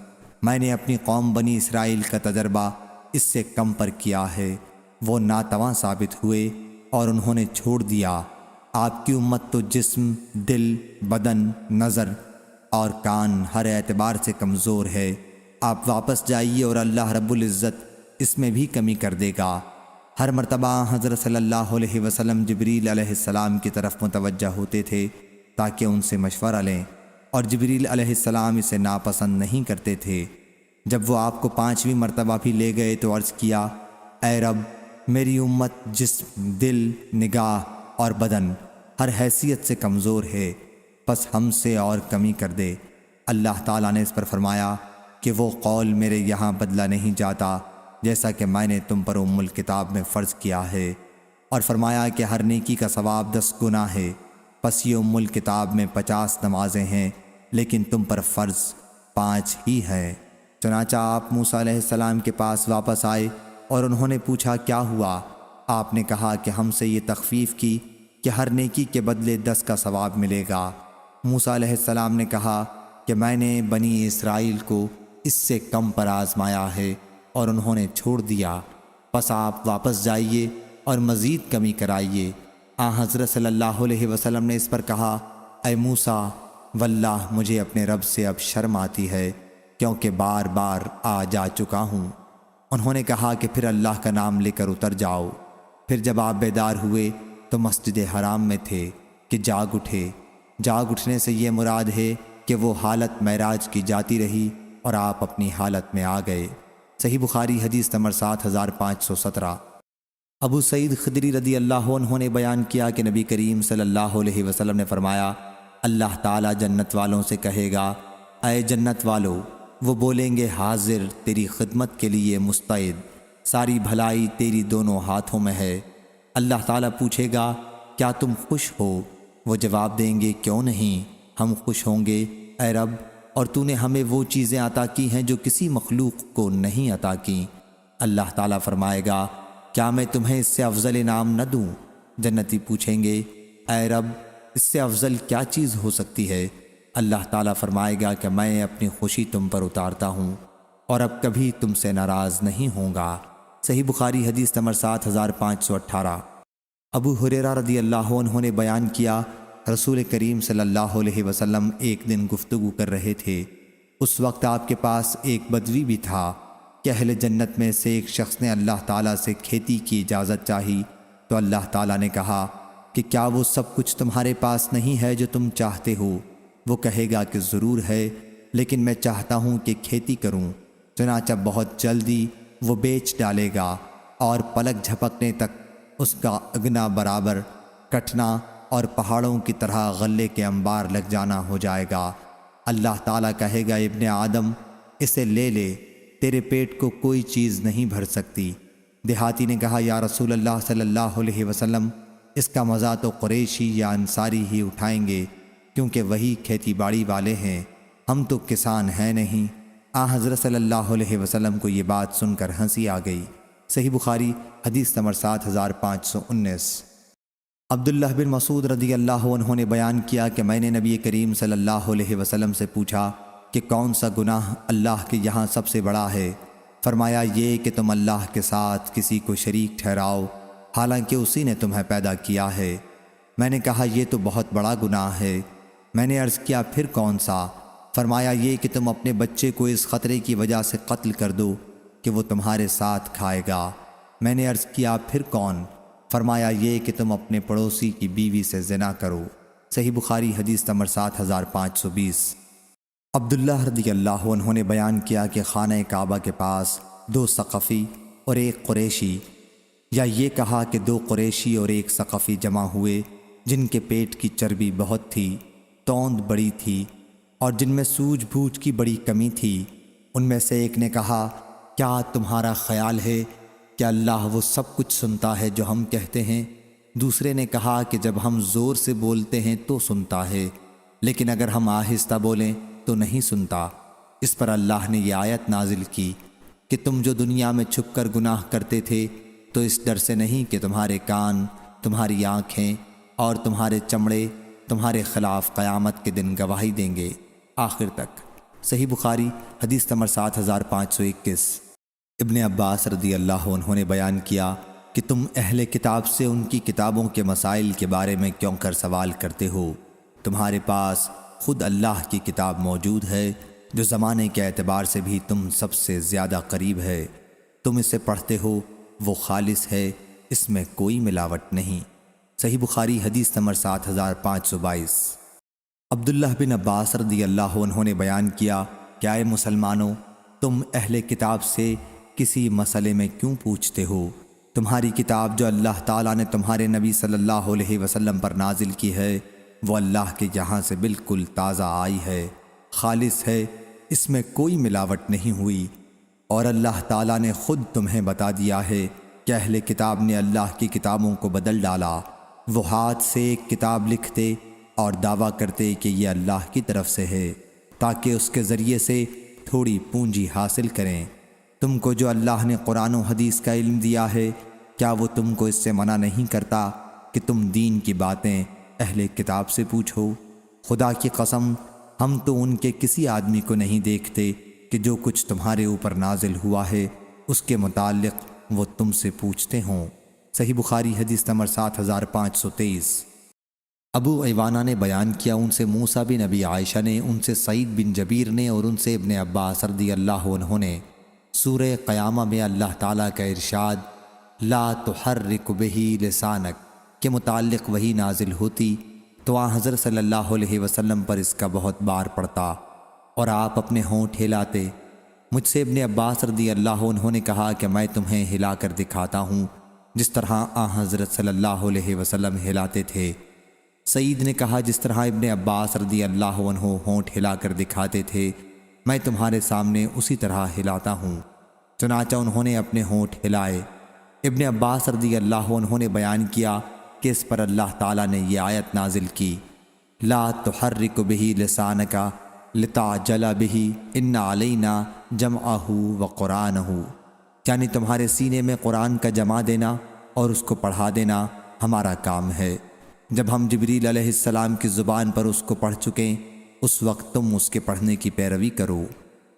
میں نے اپنی قوم بنی اسرائیل کا تجربہ اس سے کم پر کیا ہے، وہ ناتواں ثابت ہوئے اور انہوں نے چھوڑ دیا۔ آپ کی امت تو جسم، دل، بدن، نظر اور کان ہر اعتبار سے کمزور ہے۔ آپ واپس جائیے اور اللہ رب العزت اس میں بھی کمی کر دے گا۔ ہر مرتبہ حضرت صلی اللہ علیہ وسلم جبریل علیہ السلام کی طرف متوجہ ہوتے تھے تاکہ ان سے مشورہ لیں، اور جبریل علیہ السلام اسے ناپسند نہیں کرتے تھے۔ جب وہ آپ کو 5ویں مرتبہ بھی لے گئے تو عرض کیا اے رب، میری امت جسم، دل، نگاہ اور بدن ہر حیثیت سے کمزور ہے، پس ہم سے اور کمی کر دے۔ اللہ تعالیٰ نے اس پر فرمایا کہ وہ قول میرے یہاں بدلا نہیں جاتا جیسا کہ میں نے تم پر الکتاب میں فرض کیا ہے، اور فرمایا کہ ہر نیکی کا ثواب 10 گنا ہے۔ پس یہ ام الکتاب میں 50 نمازیں ہیں لیکن تم پر فرض 5 ہی ہے۔ چنانچہ آپ موسیٰ علیہ السلام کے پاس واپس آئے اور انہوں نے پوچھا کیا ہوا؟ آپ نے کہا کہ ہم سے یہ تخفیف کی کہ ہر نیکی کے بدلے 10 کا ثواب ملے گا۔ موسیٰ علیہ السلام نے کہا کہ میں نے بنی اسرائیل کو اس سے کم پر آزمایا ہے اور انہوں نے چھوڑ دیا، پس آپ واپس جائیے اور مزید کمی کرائیے۔ حضرت صلی اللہ علیہ وسلم نے اس پر کہا اے موسیٰ، واللہ مجھے اپنے رب سے اب شرم آتی ہے کیونکہ بار بار آ جا چکا ہوں۔ انہوں نے کہا کہ پھر اللہ کا نام لے کر اتر جاؤ۔ پھر جب آپ بیدار ہوئے تو مسجد حرام میں تھے کہ جاگ اٹھے۔ جاگ اٹھنے سے یہ مراد ہے کہ وہ حالت معراج کی جاتی رہی اور آپ اپنی حالت میں آ گئے۔ صحیح بخاری حدیث نمبر 7517۔ ابو سعید خدری رضی اللہ عنہ نے بیان کیا کہ نبی کریم صلی اللہ علیہ وسلم نے فرمایا اللہ تعالیٰ جنت والوں سے کہے گا اے جنت والو، وہ بولیں گے حاضر تیری خدمت کے لیے مستعد، ساری بھلائی تیری دونوں ہاتھوں میں ہے۔ اللہ تعالیٰ پوچھے گا کیا تم خوش ہو؟ وہ جواب دیں گے کیوں نہیں، ہم خوش ہوں گے اے رب، اور تو نے ہمیں وہ چیزیں عطا کی ہیں جو کسی مخلوق کو نہیں عطا کیں۔ اللہ تعالیٰ فرمائے گا کیا میں تمہیں اس سے افضل انعام نہ دوں؟ جنتی پوچھیں گے اے رب، اس سے افضل کیا چیز ہو سکتی ہے؟ اللہ تعالیٰ فرمائے گا کہ میں اپنی خوشی تم پر اتارتا ہوں اور اب کبھی تم سے ناراض نہیں ہوں گا۔ صحیح بخاری حدیث نمبر 7518۔ ابو ہریرہ رضی اللہ عنہ نے بیان کیا رسول کریم صلی اللہ علیہ وسلم ایک دن گفتگو کر رہے تھے۔ اس وقت آپ کے پاس ایک بدوی بھی تھا کہ اہل جنت میں سے ایک شخص نے اللہ تعالیٰ سے کھیتی کی اجازت چاہی تو اللہ تعالیٰ نے کہا کہ کیا وہ سب کچھ تمہارے پاس نہیں ہے جو تم چاہتے ہو؟ وہ کہے گا کہ ضرور ہے، لیکن میں چاہتا ہوں کہ کھیتی کروں۔ چنانچہ بہت جلدی وہ بیچ ڈالے گا اور پلک جھپکنے تک اس کا اگنا برابر کٹنا اور پہاڑوں کی طرح غلے کے انبار لگ جانا ہو جائے گا۔ اللہ تعالیٰ کہے گا ابن آدم اسے لے لے، تیرے پیٹ کو کوئی چیز نہیں بھر سکتی۔ دیہاتی نے کہا یا رسول اللہ صلی اللہ علیہ وسلم، اس کا مزہ تو قریشی یا انصاری ہی اٹھائیں گے کیونکہ وہی کھیتی باڑی والے ہیں، ہم تو کسان ہیں نہیں۔ حضرت صلی اللہ علیہ وسلم کو یہ بات سن کر ہنسی آ گئی۔ صحیح بخاری حدیث نمبر 7519۔ عبداللہ بن مسعود رضی اللہ عنہ نے بیان کیا کہ میں نے نبی کریم صلی اللہ علیہ وسلم سے پوچھا کہ کون سا گناہ اللہ کے یہاں سب سے بڑا ہے؟ فرمایا یہ کہ تم اللہ کے ساتھ کسی کو شریک ٹھہراؤ حالانکہ اسی نے تمہیں پیدا کیا ہے۔ میں نے کہا یہ تو بہت بڑا گناہ ہے۔ میں نے عرض کیا پھر کون سا؟ فرمایا یہ کہ تم اپنے بچے کو اس خطرے کی وجہ سے قتل کر دو کہ وہ تمہارے ساتھ کھائے گا۔ میں نے عرض کیا پھر کون؟ فرمایا یہ کہ تم اپنے پڑوسی کی بیوی سے زنا کرو۔ صحیح بخاری حدیث نمبر 7520۔ عبداللہ رضی اللہ عنہ نے بیان کیا کہ خانہ کعبہ کے پاس 2 ثقفی اور ایک قریشی، یا یہ کہا کہ 2 قریشی اور ایک ثقفی جمع ہوئے جن کے پیٹ کی چربی بہت تھی، توند بڑی تھی اور جن میں سوجھ بوجھ کی بڑی کمی تھی۔ ان میں سے ایک نے کہا کیا تمہارا خیال ہے کہ اللہ وہ سب کچھ سنتا ہے جو ہم کہتے ہیں؟ دوسرے نے کہا کہ جب ہم زور سے بولتے ہیں تو سنتا ہے، لیکن اگر ہم آہستہ بولیں تو نہیں سنتا۔ اس پر اللہ نے یہ آیت نازل کی کہ تم جو دنیا میں چھپ کر گناہ کرتے تھے تو اس ڈر سے نہیں کہ تمہارے کان، تمہاری آنکھیں اور تمہارے چمڑے تمہارے خلاف قیامت کے دن گواہی دیں گے، آخر تک۔ صحیح بخاری حدیث نمبر 7521۔ ابن عباس رضی اللہ عنہ نے بیان کیا کہ تم اہل کتاب سے ان کی کتابوں کے مسائل کے بارے میں کیوں کر سوال کرتے ہو؟ تمہارے پاس خود اللہ کی کتاب موجود ہے جو زمانے کے اعتبار سے بھی تم سب سے زیادہ قریب ہے۔ تم اسے پڑھتے ہو، وہ خالص ہے، اس میں کوئی ملاوٹ نہیں۔ صحیح بخاری حدیث نمبر 7522۔ عبداللہ بن عباس رضی اللہ عنہ نے بیان کیا کہ اے مسلمانوں، تم اہل کتاب سے کسی مسئلے میں کیوں پوچھتے ہو؟ تمہاری کتاب جو اللہ تعالیٰ نے تمہارے نبی صلی اللہ علیہ وسلم پر نازل کی ہے وہ اللہ کے یہاں سے بالکل تازہ آئی ہے، خالص ہے، اس میں کوئی ملاوٹ نہیں ہوئی، اور اللہ تعالیٰ نے خود تمہیں بتا دیا ہے کہ اہل کتاب نے اللہ کی کتابوں کو بدل ڈالا۔ وہ ہاتھ سے ایک کتاب لکھتے اور دعویٰ کرتے کہ یہ اللہ کی طرف سے ہے تاکہ اس کے ذریعے سے تھوڑی پونجی حاصل کریں۔ تم کو جو اللہ نے قرآن و حدیث کا علم دیا ہے، کیا وہ تم کو اس سے منع نہیں کرتا کہ تم دین کی باتیں اہل کتاب سے پوچھو؟ خدا کی قسم، ہم تو ان کے کسی آدمی کو نہیں دیکھتے کہ جو کچھ تمہارے اوپر نازل ہوا ہے اس کے متعلق وہ تم سے پوچھتے ہوں۔ صحیح بخاری حدیث نمبر 7523۔ ابو ایوانہ نے بیان کیا، ان سے موسیٰ بن نبی عائشہ نے، ان سے سعید بن جبیر نے اور ان سے ابن عباس رضی اللہ عنہ نے سورہ قیامہ میں اللہ تعالیٰ کا ارشاد لا تحرک بہ لسانک کے متعلق وہی نازل ہوتی تو حضرت صلی اللہ علیہ وسلم پر اس کا بہت بار پڑتا اور آپ اپنے ہونٹ ہلاتے۔ مجھ سے ابن عباس رضی اللہ عنہ نے کہا کہ میں تمہیں ہلا کر دکھاتا ہوں جس طرح حضرت صلی اللہ علیہ وسلم ہلاتے تھے۔ سعید نے کہا جس طرح ابن عباس رضی اللہ عنہ ہونٹ ہلا کر دکھاتے تھے میں تمہارے سامنے اسی طرح ہلاتا ہوں۔ چنانچہ انہوں نے اپنے ہونٹ ہلائے۔ ابن عباس رضی اللہ عنہ نے بیان کیا کہ اس پر اللہ تعالیٰ نے یہ آیت نازل کی لا تحرک بہ لسانک لتعجل بہ ان علینا جمعہ وقرآنہ، یعنی تمہارے سینے میں قرآن کا جمع دینا اور اس کو پڑھا دینا ہمارا کام ہے۔ جب ہم جبریل علیہ السلام کی زبان پر اس کو پڑھ چکیں اس وقت تم اس کے پڑھنے کی پیروی کرو۔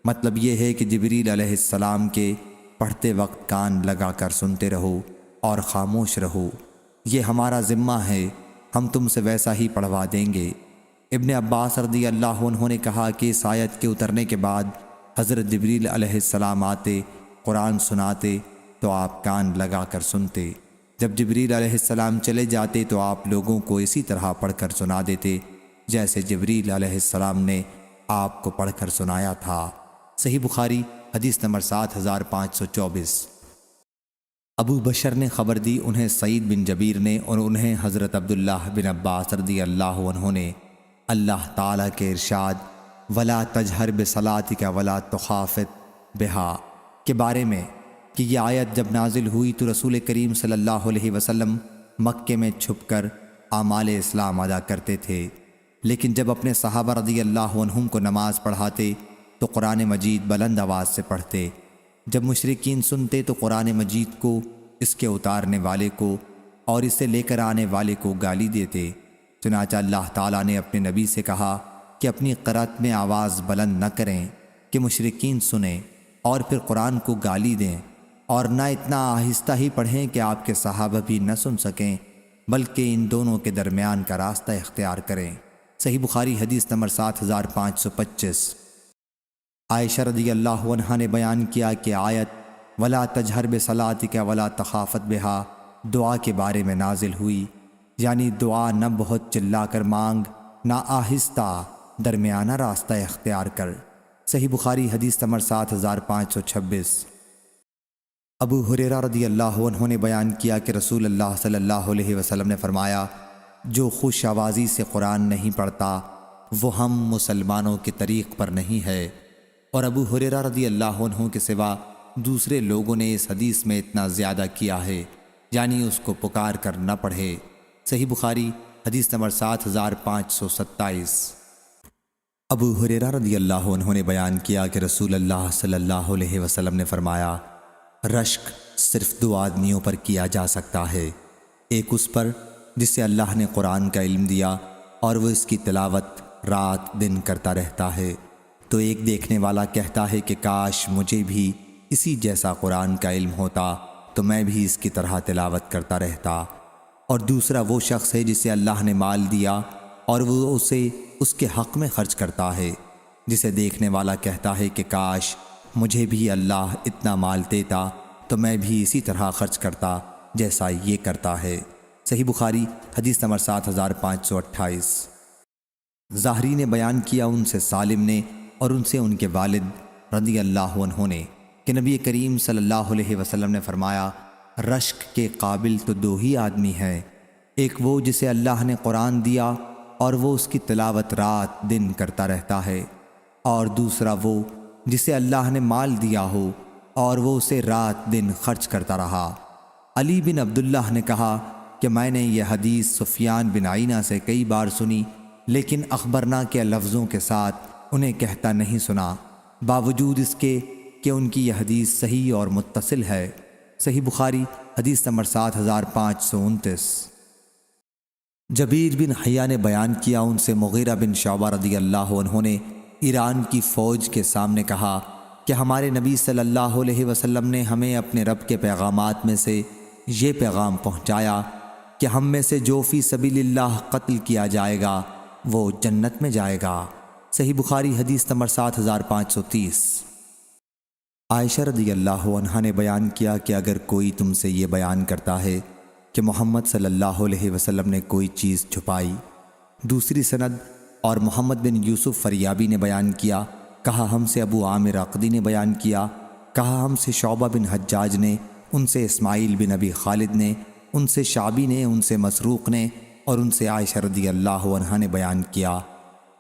مطلب یہ ہے کہ جبریل علیہ السلام کے پڑھتے وقت کان لگا کر سنتے رہو اور خاموش رہو، یہ ہمارا ذمہ ہے، ہم تم سے ویسا ہی پڑھوا دیں گے۔ ابن عباس رضی اللہ عنہ نے کہا کہ اس آیت کے اترنے کے بعد حضرت جبریل علیہ السلام آتے، قرآن سناتے تو آپ کان لگا کر سنتے۔ جب جبریل علیہ السلام چلے جاتے تو آپ لوگوں کو اسی طرح پڑھ کر سنا دیتے جیسے جبریل علیہ السلام نے آپ کو پڑھ کر سنایا تھا۔ صحیح بخاری حدیث نمبر 7524۔ ابو بشر نے خبر دی، انہیں سعید بن جبیر نے اور انہیں حضرت عبداللہ بن عباس رضی اللہ عنہ نے اللہ تعالیٰ کے ارشاد ولا تجہر بصلاتک ولا تخافت بہا کے بارے میں کہ یہ آیت جب نازل ہوئی تو رسول کریم صلی اللہ علیہ وسلم مکے میں چھپ کر اعمال اسلام ادا کرتے تھے، لیکن جب اپنے صحابہ رضی اللہ عنہم کو نماز پڑھاتے تو قرآن مجید بلند آواز سے پڑھتے۔ جب مشرکین سنتے تو قرآن مجید کو، اس کے اتارنے والے کو اور اسے لے کر آنے والے کو گالی دیتے۔ چنانچہ اللہ تعالیٰ نے اپنے نبی سے کہا کہ اپنی قرأت میں آواز بلند نہ کریں کہ مشرکین سنیں اور پھر قرآن کو گالی دیں، اور نہ اتنا آہستہ ہی پڑھیں کہ آپ کے صحابہ بھی نہ سن سکیں، بلکہ ان دونوں کے درمیان کا راستہ اختیار کریں۔ صحیح بخاری حدیث نمبر 7525۔ عائشہ رضی اللہ عنہا نے بیان کیا کہ آیت ولا تجہر بصلاتک ولا تخافت بہا دعا کے بارے میں نازل ہوئی، یعنی دعا نہ بہت چلا کر مانگ، نہ آہستہ، درمیانہ راستہ اختیار کر۔ صحیح بخاری حدیث نمبر 7526۔ ابو ہریرہ رضی اللہ عنہ نے بیان کیا کہ رسول اللہ صلی اللہ علیہ وسلم نے فرمایا جو خوش آوازی سے قرآن نہیں پڑھتا وہ ہم مسلمانوں کے طریق پر نہیں ہے، اور ابو ہریرہ رضی اللہ عنہ کے سوا دوسرے لوگوں نے اس حدیث میں اتنا زیادہ کیا ہے، یعنی اس کو پکار کر نہ پڑھے۔ صحیح بخاری حدیث نمبر 7527۔ ابو ہریرہ رضی اللہ عنہ نے بیان کیا کہ رسول اللہ صلی اللہ علیہ وسلم نے فرمایا رشک صرف دو آدمیوں پر کیا جا سکتا ہے، ایک اس پر جسے اللہ نے قرآن کا علم دیا اور وہ اس کی تلاوت رات دن کرتا رہتا ہے، تو ایک دیکھنے والا کہتا ہے کہ کاش مجھے بھی اسی جیسا قرآن کا علم ہوتا تو میں بھی اس کی طرح تلاوت کرتا رہتا، اور دوسرا وہ شخص ہے جسے اللہ نے مال دیا اور وہ اسے اس کے حق میں خرچ کرتا ہے، جسے دیکھنے والا کہتا ہے کہ کاش مجھے بھی اللہ اتنا مال دیتا تو میں بھی اسی طرح خرچ کرتا جیسا یہ کرتا ہے۔ صحیح بخاری حدیث نمبر 7528۔ ظاہری نے بیان کیا، ان سے سالم نے اور ان سے ان کے والد رضی اللہ عنہ نے کہ نبی کریم صلی اللہ علیہ وسلم نے فرمایا رشک کے قابل تو دو ہی آدمی ہیں، ایک وہ جسے اللہ نے قرآن دیا اور وہ اس کی تلاوت رات دن کرتا رہتا ہے، اور دوسرا وہ جسے اللہ نے مال دیا ہو اور وہ اسے رات دن خرچ کرتا رہا۔ علی بن عبداللہ نے کہا کہ میں نے یہ حدیث سفیان بن عینہ سے کئی بار سنی لیکن اخبرنا کے لفظوں کے ساتھ انہیں کہتا نہیں سنا، باوجود اس کے کہ ان کی یہ حدیث صحیح اور متصل ہے۔ صحیح بخاری حدیث نمبر 7529۔ جبیر بن حیا نے بیان کیا، ان سے مغیرہ بن شعبہ رضی اللہ عنہ نے ایران کی فوج کے سامنے کہا کہ ہمارے نبی صلی اللہ علیہ وسلم نے ہمیں اپنے رب کے پیغامات میں سے یہ پیغام پہنچایا کہ ہم میں سے جو فی سبیل اللہ قتل کیا جائے گا وہ جنت میں جائے گا۔ صحیح بخاری حدیث نمبر 7530۔ عائشہ رضی اللہ عنہا نے بیان کیا کہ اگر کوئی تم سے یہ بیان کرتا ہے کہ محمد صلی اللہ علیہ وسلم نے کوئی چیز چھپائی۔ دوسری سند اور محمد بن یوسف فریابی نے بیان کیا، کہا ہم سے ابو عامر عقدی نے بیان کیا، کہا ہم سے شعبہ بن حجاج نے، ان سے اسماعیل بن ابی خالد نے، ان سے شعبی نے، ان سے مسروق نے، اور ان سے عائشہ رضی اللہ عنہا نے بیان کیا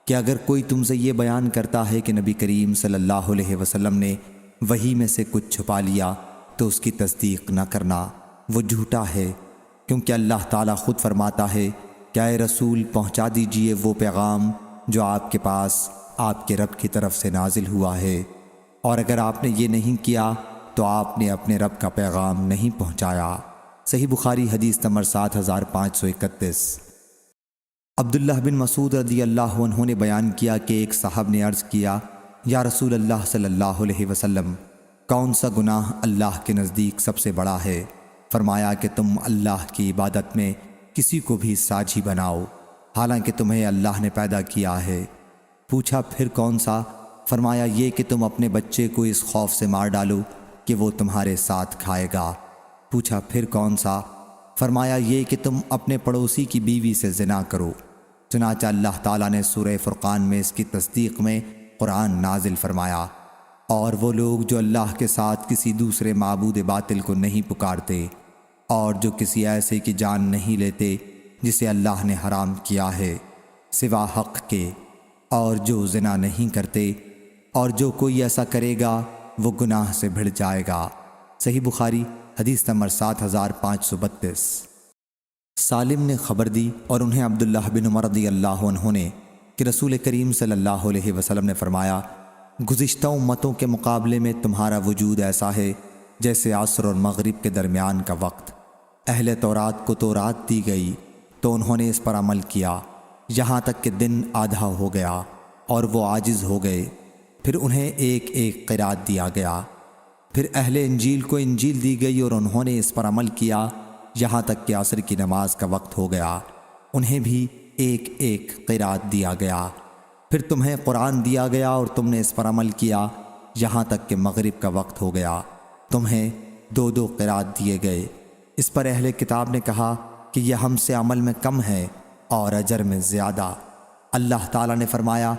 کہ اگر کوئی تم سے یہ بیان کرتا ہے کہ نبی کریم صلی اللہ علیہ وسلم نے وحی میں سے کچھ چھپا لیا تو اس کی تصدیق نہ کرنا، وہ جھوٹا ہے، کیونکہ اللہ تعالیٰ خود فرماتا ہے کہ اے رسول پہنچا دیجئے وہ پیغام جو آپ کے پاس آپ کے رب کی طرف سے نازل ہوا ہے، اور اگر آپ نے یہ نہیں کیا تو آپ نے اپنے رب کا پیغام نہیں پہنچایا۔ صحیح بخاری حدیث نمبر 7531۔ عبداللہ بن مسعود رضی اللہ عنہ نے بیان کیا کہ ایک صاحب نے عرض کیا، یا رسول اللہ صلی اللہ علیہ وسلم، کون سا گناہ اللہ کے نزدیک سب سے بڑا ہے؟ فرمایا کہ تم اللہ کی عبادت میں کسی کو بھی ساجھی بناؤ حالانکہ تمہیں اللہ نے پیدا کیا ہے۔ پوچھا پھر کون سا؟ فرمایا یہ کہ تم اپنے بچے کو اس خوف سے مار ڈالو کہ وہ تمہارے ساتھ کھائے گا۔ پوچھا پھر کون سا؟ فرمایا یہ کہ تم اپنے پڑوسی کی بیوی سے زنا کرو۔ چنانچہ اللہ تعالیٰ نے سورہ فرقان میں اس کی تصدیق میں قرآن نازل فرمایا، اور وہ لوگ جو اللہ کے ساتھ کسی دوسرے معبود باطل کو نہیں پکارتے، اور جو کسی ایسے کی جان نہیں لیتے جسے اللہ نے حرام کیا ہے سوا حق کے، اور جو زنا نہیں کرتے، اور جو کوئی ایسا کرے گا وہ گناہ سے بھڑ جائے گا۔ صحیح بخاری حدیث نمبر 7532۔ سالم نے خبر دی اور انہیں عبداللہ بن عمر رضی اللہ عنہ نے کہ رسول کریم صلی اللہ علیہ وسلم نے فرمایا، گزشتہ امتوں کے مقابلے میں تمہارا وجود ایسا ہے جیسے عصر اور مغرب کے درمیان کا وقت۔ اہل تورات کو تورات دی گئی تو انہوں نے اس پر عمل کیا یہاں تک کہ دن آدھا ہو گیا اور وہ عاجز ہو گئے، پھر انہیں ایک ایک قرات دیا گیا۔ پھر اہل انجیل کو انجیل دی گئی اور انہوں نے اس پر عمل کیا یہاں تک کہ عصر کی نماز کا وقت ہو گیا، انہیں بھی ایک ایک قرات دیا گیا۔ پھر تمہیں قرآن دیا گیا اور تم نے اس پر عمل کیا یہاں تک کہ مغرب کا وقت ہو گیا، تمہیں دو دو قرات دیے گئے۔ اس پر اہل کتاب نے کہا کہ یہ ہم سے عمل میں کم ہے اور اجر میں زیادہ۔ اللہ تعالیٰ نے فرمایا،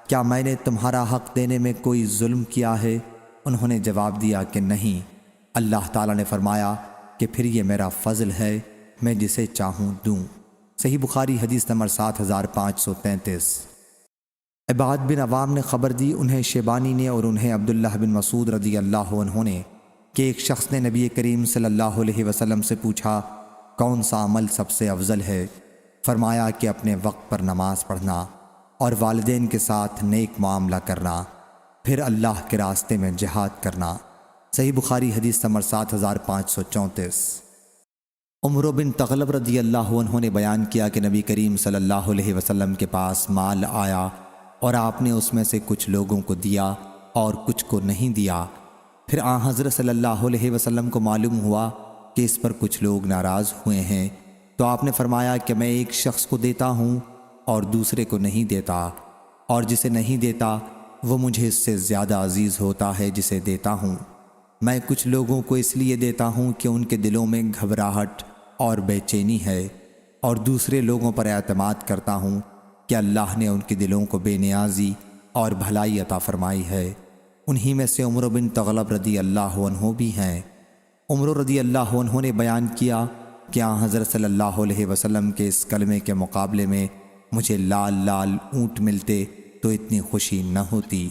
کیا میں نے تمہارا حق دینے میں کوئی ظلم کیا ہے؟ انہوں نے جواب دیا کہ نہیں۔ اللہ تعالیٰ نے فرمایا کہ پھر یہ میرا فضل ہے، میں جسے چاہوں دوں۔ صحیح بخاری حدیث نمبر 7533۔ عباد بن عوام نے خبر دی، انہیں شیبانی نے اور انہیں عبداللہ بن مسعود رضی اللہ عنہ نے کہ ایک شخص نے نبی کریم صلی اللہ علیہ وسلم سے پوچھا، کون سا عمل سب سے افضل ہے؟ فرمایا کہ اپنے وقت پر نماز پڑھنا اور والدین کے ساتھ نیک معاملہ کرنا، پھر اللہ کے راستے میں جہاد کرنا۔ صحیح بخاری حدیث نمبر 7534۔ عمر بن تغلب رضی اللہ عنہ نے بیان کیا کہ نبی کریم صلی اللہ علیہ وسلم کے پاس مال آیا اور آپ نے اس میں سے کچھ لوگوں کو دیا اور کچھ کو نہیں دیا۔ پھر آن حضرت صلی اللہ علیہ وسلم کو معلوم ہوا کہ اس پر کچھ لوگ ناراض ہوئے ہیں، تو آپ نے فرمایا کہ میں ایک شخص کو دیتا ہوں اور دوسرے کو نہیں دیتا، اور جسے نہیں دیتا وہ مجھے اس سے زیادہ عزیز ہوتا ہے جسے دیتا ہوں۔ میں کچھ لوگوں کو اس لیے دیتا ہوں کہ ان کے دلوں میں گھبراہٹ اور بے چینی ہے، اور دوسرے لوگوں پر اعتماد کرتا ہوں کہ اللہ نے ان کے دلوں کو بے نیازی اور بھلائی عطا فرمائی ہے۔ انہی میں سے عمر بن تغلب رضی اللہ عنہ بھی ہیں۔ عمر رضی اللہ عنہ نے بیان کیا کہ حضرت صلی اللہ علیہ وسلم کے اس کلمے کے مقابلے میں مجھے لال لال اونٹ ملتے تو اتنی خوشی نہ ہوتی۔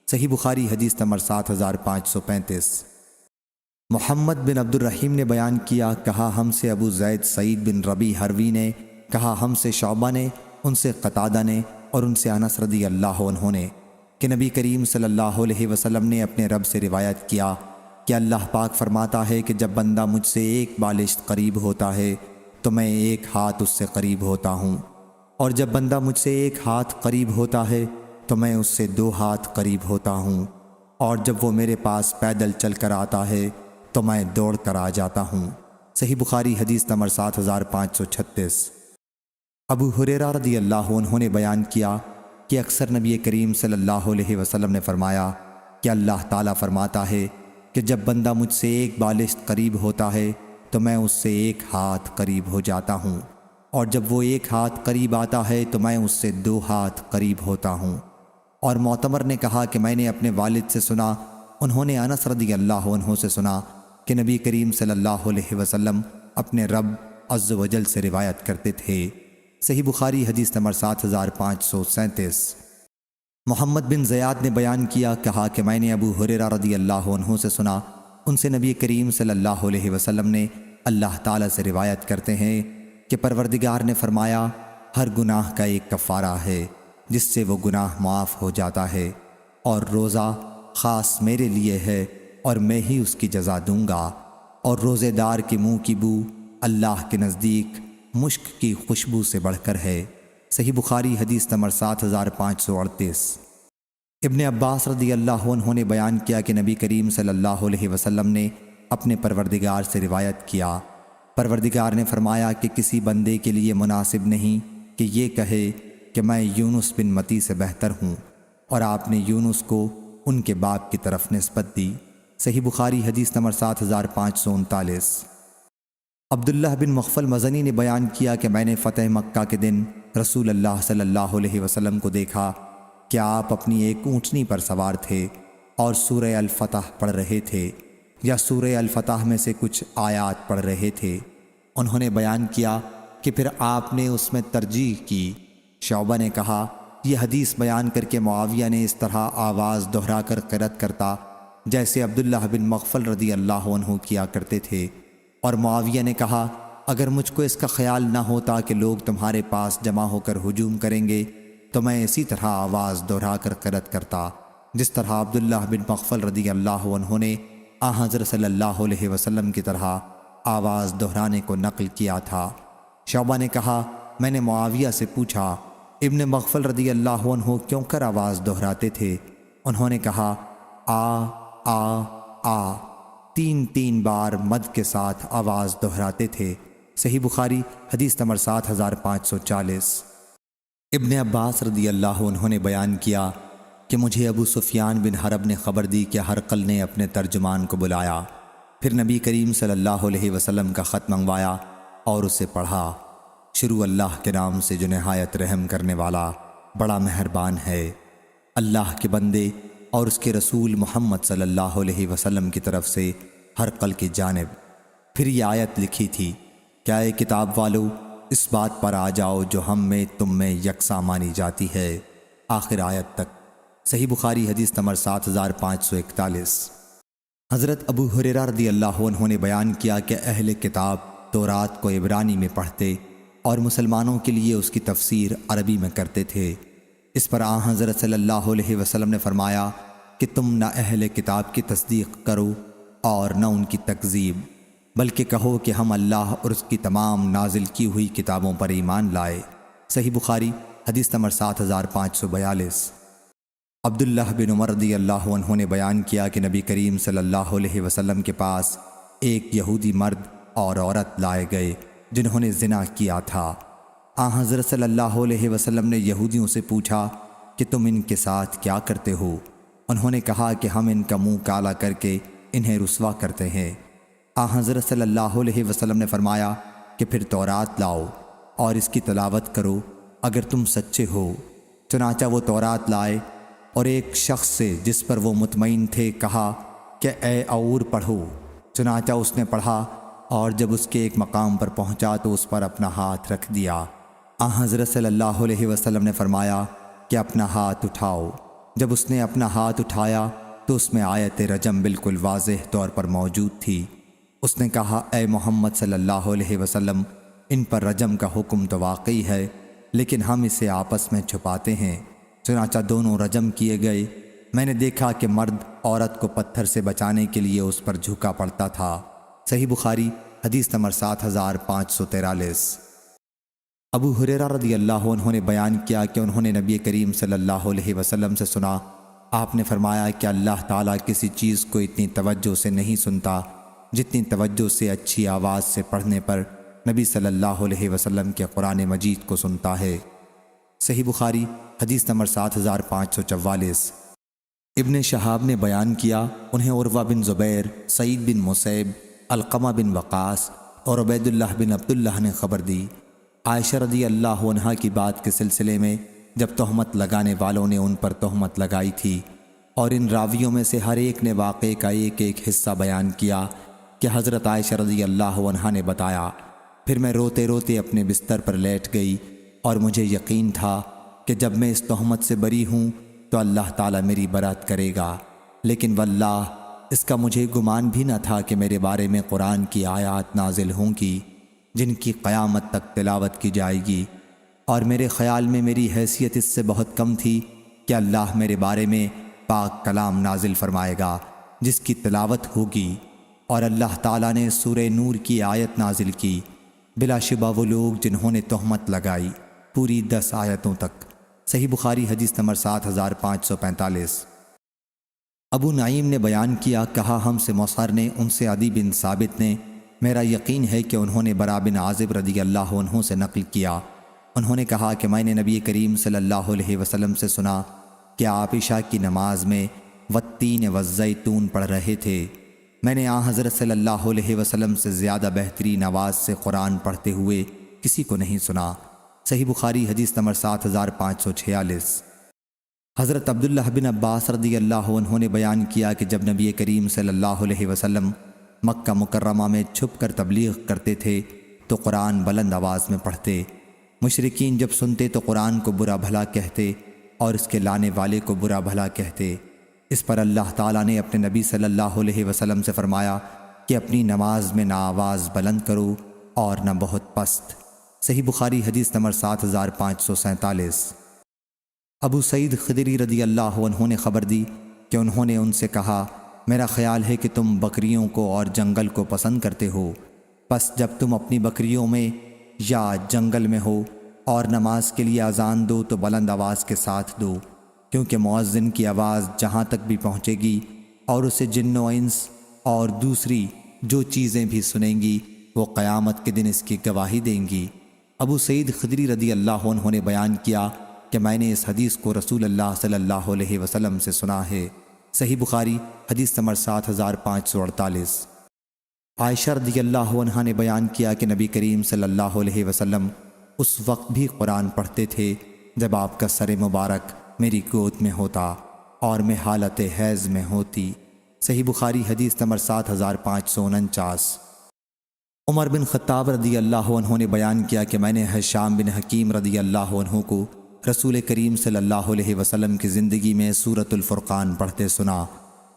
صحیح بخاری حدیث نمبر 7535۔ محمد بن عبد الرحیم نے بیان کیا، کہا ہم سے ابو زید سعید بن ربی حروی نے، کہا ہم سے شعبہ نے، ان سے قتادہ نے اور ان سے انس رضی اللہ عنہ نے کہ نبی کریم صلی اللہ علیہ وسلم نے اپنے رب سے روایت کیا کہ اللہ پاک فرماتا ہے کہ جب بندہ مجھ سے ایک بالشت قریب ہوتا ہے تو میں ایک ہاتھ اس سے قریب ہوتا ہوں، اور جب بندہ مجھ سے ایک ہاتھ قریب ہوتا ہے تو میں اس سے 2 ہاتھ قریب ہوتا ہوں، اور جب وہ میرے پاس پیدل چل کر آتا ہے تو میں دوڑ کر آ جاتا ہوں۔ صحیح بخاری حدیث نمبر 7536۔ ابو ہریرہ رضی اللہ عنہ نے بیان کیا کہ اکثر نبی کریم صلی اللہ علیہ وسلم نے فرمایا کہ اللہ تعالیٰ فرماتا ہے کہ جب بندہ مجھ سے ایک بالشت قریب ہوتا ہے تو میں اس سے 1 ہاتھ قریب ہو جاتا ہوں، اور جب وہ 1 ہاتھ قریب آتا ہے تو میں اس سے 2 ہاتھ قریب ہوتا ہوں۔ اور معتمر نے کہا کہ میں نے اپنے والد سے سنا، انہوں نے انس رضی اللہ عنہ سے سنا کہ نبی کریم صلی اللہ علیہ وسلم اپنے رب عز و جل سے روایت کرتے تھے۔ صحیح بخاری حدیث نمبر 7537۔ محمد بن زیاد نے بیان کیا، کہا کہ میں نے ابو ہریرہ رضی اللہ عنہ سے سنا، ان سے نبی کریم صلی اللہ علیہ وسلم نے اللہ تعالیٰ سے روایت کرتے ہیں کہ پروردگار نے فرمایا ہر گناہ کا ایک کفارہ ہے جس سے وہ گناہ معاف ہو جاتا ہے، اور روزہ خاص میرے لیے ہے اور میں ہی اس کی جزا دوں گا، اور روزے دار کے منہ کی بو اللہ کے نزدیک مشک کی خوشبو سے بڑھ کر ہے۔ صحیح بخاری حدیث نمبر 7538۔ ابن عباس رضی اللہ عنہ نے بیان کیا کہ نبی کریم صلی اللہ علیہ وسلم نے اپنے پروردگار سے روایت کیا، پروردگار نے فرمایا کہ کسی بندے کے لیے مناسب نہیں کہ یہ کہے کہ میں یونس بن متی سے بہتر ہوں، اور آپ نے یونس کو ان کے باپ کی طرف نسبت دی۔ صحیح بخاری حدیث نمبر 7539۔ عبداللہ بن مغفل مزنی نے بیان کیا کہ میں نے فتح مکہ کے دن رسول اللہ صلی اللہ علیہ وسلم کو دیکھا کہ آپ اپنی ایک اونٹنی پر سوار تھے اور سورہ الفتح پڑھ رہے تھے، یا سورہ الفتح میں سے کچھ آیات پڑھ رہے تھے۔ انہوں نے بیان کیا کہ پھر آپ نے اس میں ترجیح کی۔ شعبہ نے کہا یہ حدیث بیان کر کے معاویہ نے اس طرح آواز دہرا کر قرأت کرتا جیسے عبداللہ بن مغفل رضی اللہ عنہ کیا کرتے تھے، اور معاویہ نے کہا اگر مجھ کو اس کا خیال نہ ہوتا کہ لوگ تمہارے پاس جمع ہو کر ہجوم کریں گے تو میں اسی طرح آواز دہرا کر قرأت کرتا جس طرح عبداللہ بن مغفل رضی اللہ عنہ نے حضرت صلی اللہ علیہ وسلم کی طرح آواز دہرانے کو نقل کیا تھا۔ شعبہ نے کہا میں نے معاویہ سے پوچھا ابن مغفل رضی اللہ عنہ کیوں کر آواز دہراتے تھے؟ انہوں نے کہا آ آ آ 3 بار مد کے ساتھ آواز دہراتے تھے۔ صحیح بخاری حدیث نمبر 7540۔ ابن عباس رضی اللہ عنہ نے بیان کیا کہ مجھے ابو سفیان بن حرب نے خبر دی کہ ہرقل نے اپنے ترجمان کو بلایا، پھر نبی کریم صلی اللہ علیہ وسلم کا خط منگوایا اور اسے پڑھا۔ شروع اللہ کے نام سے جو نہایت رحم کرنے والا بڑا مہربان ہے۔ اللہ کے بندے اور اس کے رسول محمد صلی اللہ علیہ وسلم کی طرف سے ہرقل کی جانب۔ پھر یہ آیت لکھی تھی کیا اے کتاب والو اس بات پر آ جاؤ جو ہم میں تم میں یکساں مانی جاتی ہے، آخر آیت تک۔ صحیح بخاری حدیث نمبر 7541۔ حضرت ابو ہریرہ رضی اللہ عنہ نے بیان کیا کہ اہل کتاب تورات کو عبرانی میں پڑھتے اور مسلمانوں کے لیے اس کی تفسیر عربی میں کرتے تھے۔ اس پر حضرت صلی اللہ علیہ وسلم نے فرمایا کہ تم نہ اہل کتاب کی تصدیق کرو اور نہ ان کی تکذیب، بلکہ کہو کہ ہم اللہ اور اس کی تمام نازل کی ہوئی کتابوں پر ایمان لائے۔ صحیح بخاری حدیث نمبر 7542۔ عبداللہ بن عمر رضی اللہ عنہ نے بیان کیا کہ نبی کریم صلی اللہ علیہ وسلم کے پاس ایک یہودی مرد اور عورت لائے گئے جنہوں نے زنا کیا تھا۔ حضرت صلی اللہ علیہ وسلم نے یہودیوں سے پوچھا کہ تم ان کے ساتھ کیا کرتے ہو؟ انہوں نے کہا کہ ہم ان کا منہ کالا کر کے انہیں رسوا کرتے ہیں۔ حضرت صلی اللہ علیہ وسلم نے فرمایا کہ پھر تورات لاؤ اور اس کی تلاوت کرو اگر تم سچے ہو۔ چنانچہ وہ تورات لائے اور ایک شخص سے جس پر وہ مطمئن تھے کہا کہ اے اور پڑھو۔ چنانچہ اس نے پڑھا اور جب اس کے ایک مقام پر پہنچا تو اس پر اپنا ہاتھ رکھ دیا۔ حضرت صلی اللہ علیہ وسلم نے فرمایا کہ اپنا ہاتھ اٹھاؤ۔ جب اس نے اپنا ہاتھ اٹھایا تو اس میں آیت رجم بالکل واضح طور پر موجود تھی۔ اس نے کہا اے محمد صلی اللہ علیہ وسلم ان پر رجم کا حکم تو واقعی ہے، لیکن ہم اسے آپس میں چھپاتے ہیں۔ چنانچہ دونوں رجم کیے گئے۔ میں نے دیکھا کہ مرد عورت کو پتھر سے بچانے کے لیے اس پر جھکا پڑتا تھا۔ صحیح بخاری حدیث نمبر 7543۔ ابو ہریرہ رضی اللہ عنہ نے بیان کیا کہ انہوں نے نبی کریم صلی اللہ علیہ وسلم سے سنا، آپ نے فرمایا کہ اللہ تعالیٰ کسی چیز کو اتنی توجہ سے نہیں سنتا جتنی توجہ سے اچھی آواز سے پڑھنے پر نبی صلی اللہ علیہ وسلم کے قرآن مجید کو سنتا ہے۔ صحیح بخاری حدیث نمبر 7544۔ ابن شہاب نے بیان کیا، انہیں عروہ بن زبیر، سعید بن مسیب، علقمہ بن وقاص اور عبید اللہ بن عبداللہ نے خبر دی، عائشہ رضی اللہ عنہا کی بات کے سلسلے میں جب تہمت لگانے والوں نے ان پر تہمت لگائی تھی، اور ان راویوں میں سے ہر ایک نے واقعے کا ایک ایک حصہ بیان کیا کہ حضرت عائشہ رضی اللہ عنہا نے بتایا، پھر میں روتے روتے اپنے بستر پر لیٹ گئی اور مجھے یقین تھا کہ جب میں اس تہمت سے بری ہوں تو اللہ تعالیٰ میری برات کرے گا، لیکن واللہ اس کا مجھے گمان بھی نہ تھا کہ میرے بارے میں قرآن کی آیات نازل ہوں گی جن کی قیامت تک تلاوت کی جائے گی، اور میرے خیال میں میری حیثیت اس سے بہت کم تھی کہ اللہ میرے بارے میں پاک کلام نازل فرمائے گا جس کی تلاوت ہوگی، اور اللہ تعالیٰ نے سورہ نور کی آیت نازل کی، بلا شبہ وہ لوگ جنہوں نے تہمت لگائی، پوری 10 آیتوں تک۔ صحیح بخاری حدیث نمبر 7545۔ ابو نعیم نے بیان کیا، کہا ہم سے مسعر نے، ان سے عدی بن ثابت نے، میرا یقین ہے کہ انہوں نے برا بن عازب رضی اللہ عنہ سے نقل کیا، انہوں نے کہا کہ میں نے نبی کریم صلی اللہ علیہ وسلم سے سنا کہ آپ عشاء کی نماز میں والتین والزیتون پڑھ رہے تھے۔ میں نے حضرت صلی اللہ علیہ وسلم سے زیادہ بہترین آواز سے قرآن پڑھتے ہوئے کسی کو نہیں سنا۔ صحیح بخاری حدیث نمبر 7546۔ حضرت عبداللہ بن عباس رضی اللہ عنہ نے بیان کیا کہ جب نبی کریم صلی اللہ علیہ وسلم مکہ مکرمہ میں چھپ کر تبلیغ کرتے تھے تو قرآن بلند آواز میں پڑھتے، مشرکین جب سنتے تو قرآن کو برا بھلا کہتے اور اس کے لانے والے کو برا بھلا کہتے۔ اس پر اللہ تعالیٰ نے اپنے نبی صلی اللہ علیہ وسلم سے فرمایا کہ اپنی نماز میں نہ آواز بلند کرو اور نہ بہت پست۔ صحیح بخاری حدیث نمبر 7547۔ ابو سعید خدری رضی اللہ عنہ نے خبر دی کہ انہوں نے ان سے کہا، میرا خیال ہے کہ تم بکریوں کو اور جنگل کو پسند کرتے ہو، پس جب تم اپنی بکریوں میں یا جنگل میں ہو اور نماز کے لیے اذان دو تو بلند آواز کے ساتھ دو، کیونکہ مؤذن کی آواز جہاں تک بھی پہنچے گی اور اسے جن و انس اور دوسری جو چیزیں بھی سنیں گی وہ قیامت کے دن اس کی گواہی دیں گی۔ ابو سعید خدری رضی اللہ عنہ نے بیان کیا کہ میں نے اس حدیث کو رسول اللہ صلی اللہ علیہ وسلم سے سنا ہے۔ صحیح بخاری حدیث نمبر 7548۔ عائشہ رضی اللہ عنہا نے بیان کیا کہ نبی کریم صلی اللہ علیہ وسلم اس وقت بھی قرآن پڑھتے تھے جب آپ کا سر مبارک میری گود میں ہوتا اور میں حالت حیض میں ہوتی۔ صحیح بخاری حدیث نمبر 7549۔ عمر بن خطاب رضی اللہ عنہ نے بیان کیا کہ میں نے ہشام بن حکیم رضی اللہ عنہ کو رسول کریم صلی اللہ علیہ وسلم کی زندگی میں سورۃ الفرقان پڑھتے سنا۔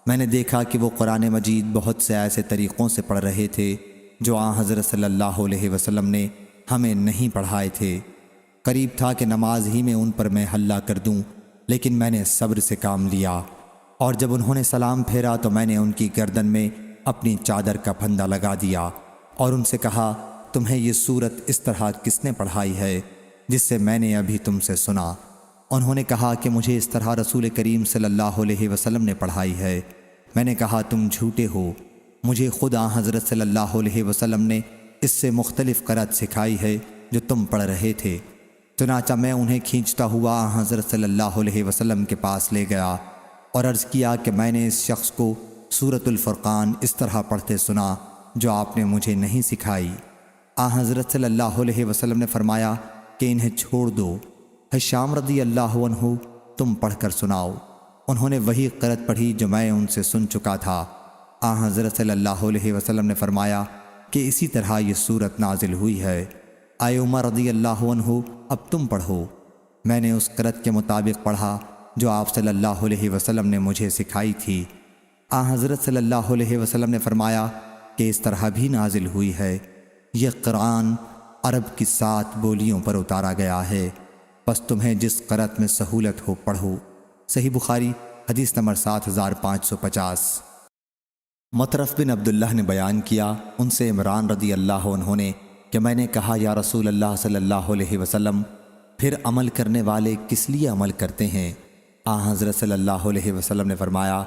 میں نے دیکھا کہ وہ قرآن مجید بہت سے ایسے طریقوں سے پڑھ رہے تھے جو حضرت صلی اللہ علیہ وسلم نے ہمیں نہیں پڑھائے تھے۔ قریب تھا کہ نماز ہی میں ان پر میں حلہ کر دوں، لیکن میں نے صبر سے کام لیا، اور جب انہوں نے سلام پھیرا تو میں نے ان کی گردن میں اپنی چادر کا پھندا لگا دیا اور ان سے کہا، تمہیں یہ سورت اس طرح کس نے پڑھائی ہے جس سے میں نے ابھی تم سے سنا؟ انہوں نے کہا کہ مجھے اس طرح رسول کریم صلی اللہ علیہ وسلم نے پڑھائی ہے۔ میں نے کہا، تم جھوٹے ہو، مجھے خود حضرت صلی اللہ علیہ وسلم نے اس سے مختلف قرأت سکھائی ہے جو تم پڑھ رہے تھے۔ چنانچہ میں انہیں کھینچتا ہوا حضرت صلی اللہ علیہ وسلم کے پاس لے گیا اور عرض کیا کہ میں نے اس شخص کو سورۃ الفرقان اس طرح پڑھتے سنا جو آپ نے مجھے نہیں سکھائی۔ حضرت صلی اللہ علیہ وسلم نے فرمایا کہ انہیں چھوڑ دو، ہشام رضی اللہ عنہ تم پڑھ کر سناؤ۔ انہوں نے وہی قرأت پڑھی جو میں ان سے سن چکا تھا۔ حضرت صلی اللہ علیہ وسلم نے فرمایا کہ اسی طرح یہ سورت نازل ہوئی ہے، اے عمر رضی اللہ عنہ اب تم پڑھو۔ میں نے اس قرأت کے مطابق پڑھا جو آپ صلی اللہ علیہ وسلم نے مجھے سکھائی تھی۔ حضرت صلی اللہ علیہ وسلم نے فرمایا کہ اس طرح بھی نازل ہوئی ہے، یہ قرآن عرب کی 7 بولیوں پر اتارا گیا ہے۔ بس تمہیں جس قرت میں سہولت ہو پڑھو۔ صحیح بخاری حدیث نمبر 7550۔ مطرف بن عبداللہ نے بیان کیا، ان سے عمران رضی اللہ عنہ نے کہ میں نے کہا یا رسول اللہ صلی اللہ علیہ وسلم، پھر عمل کرنے والے کس لیے عمل کرتے ہیں؟ حضرت صلی اللہ علیہ وسلم نے فرمایا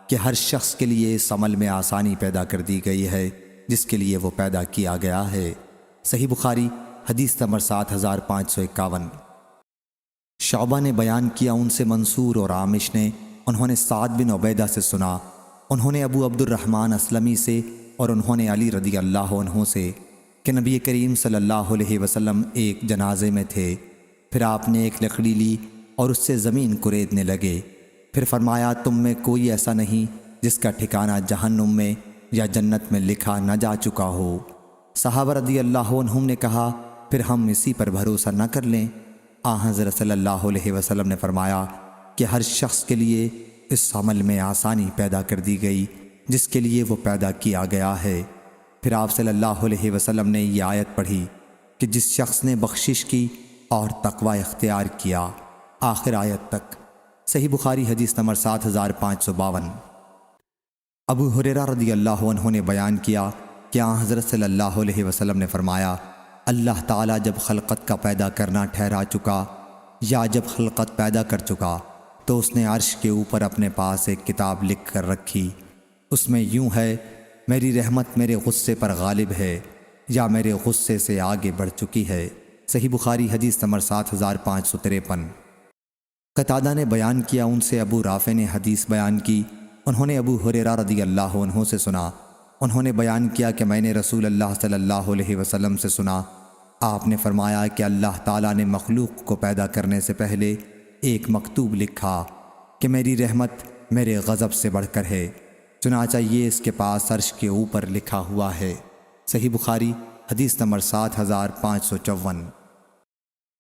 کہ ہر شخص کے لیے اس عمل میں آسانی پیدا کر دی گئی ہے جس کے لیے وہ پیدا کیا گیا ہے۔ صحیح بخاری حدیث نمبر 7551۔ شعبہ نے بیان کیا، ان سے منصور اور عامش نے، انہوں نے سعد بن عبیدہ سے سنا، انہوں نے ابو عبد الرحمن اسلمی سے اور انہوں نے علی رضی اللہ عنہ سے کہ نبی کریم صلی اللہ علیہ وسلم ایک جنازے میں تھے، پھر آپ نے ایک لکڑی لی اور اس سے زمین کریدنے لگے، پھر فرمایا تم میں کوئی ایسا نہیں جس کا ٹھکانہ جہنم میں یا جنت میں لکھا نہ جا چکا ہو۔ صحابہ رضی اللہ عنہم نے کہا پھر ہم اسی پر بھروسہ نہ کر لیں؟ حضرت صلی اللہ علیہ وسلم نے فرمایا کہ ہر شخص کے لیے اس عمل میں آسانی پیدا کر دی گئی جس کے لیے وہ پیدا کیا گیا ہے۔ پھر آپ صلی اللہ علیہ وسلم نے یہ آیت پڑھی کہ جس شخص نے بخشش کی اور تقوی اختیار کیا، آخر آیت تک۔ صحیح بخاری حدیث نمبر 7552۔ ابو ہریرہ رضی اللہ عنہ نے بیان کیا کہ حضرت صلی اللہ علیہ وسلم نے فرمایا اللہ تعالیٰ جب خلقت کا پیدا کرنا ٹھہرا چکا یا جب خلقت پیدا کر چکا تو اس نے عرش کے اوپر اپنے پاس ایک کتاب لکھ کر رکھی، اس میں یوں ہے میری رحمت میرے غصے پر غالب ہے یا میرے غصے سے آگے بڑھ چکی ہے۔ صحیح بخاری حدیث نمبر 7553۔ قتادہ نے بیان کیا، ان سے ابو رافع نے حدیث بیان کی، انہوں نے ابو ہریرہ رضی اللہ عنہ سے سنا، انہوں نے بیان کیا کہ میں نے رسول اللہ صلی اللہ علیہ وسلم سے سنا، آپ نے فرمایا کہ اللہ تعالیٰ نے مخلوق کو پیدا کرنے سے پہلے ایک مکتوب لکھا کہ میری رحمت میرے غضب سے بڑھ کر ہے، چنانچہ یہ اس کے پاس عرش کے اوپر لکھا ہوا ہے۔ صحیح بخاری حدیث نمبر 7554۔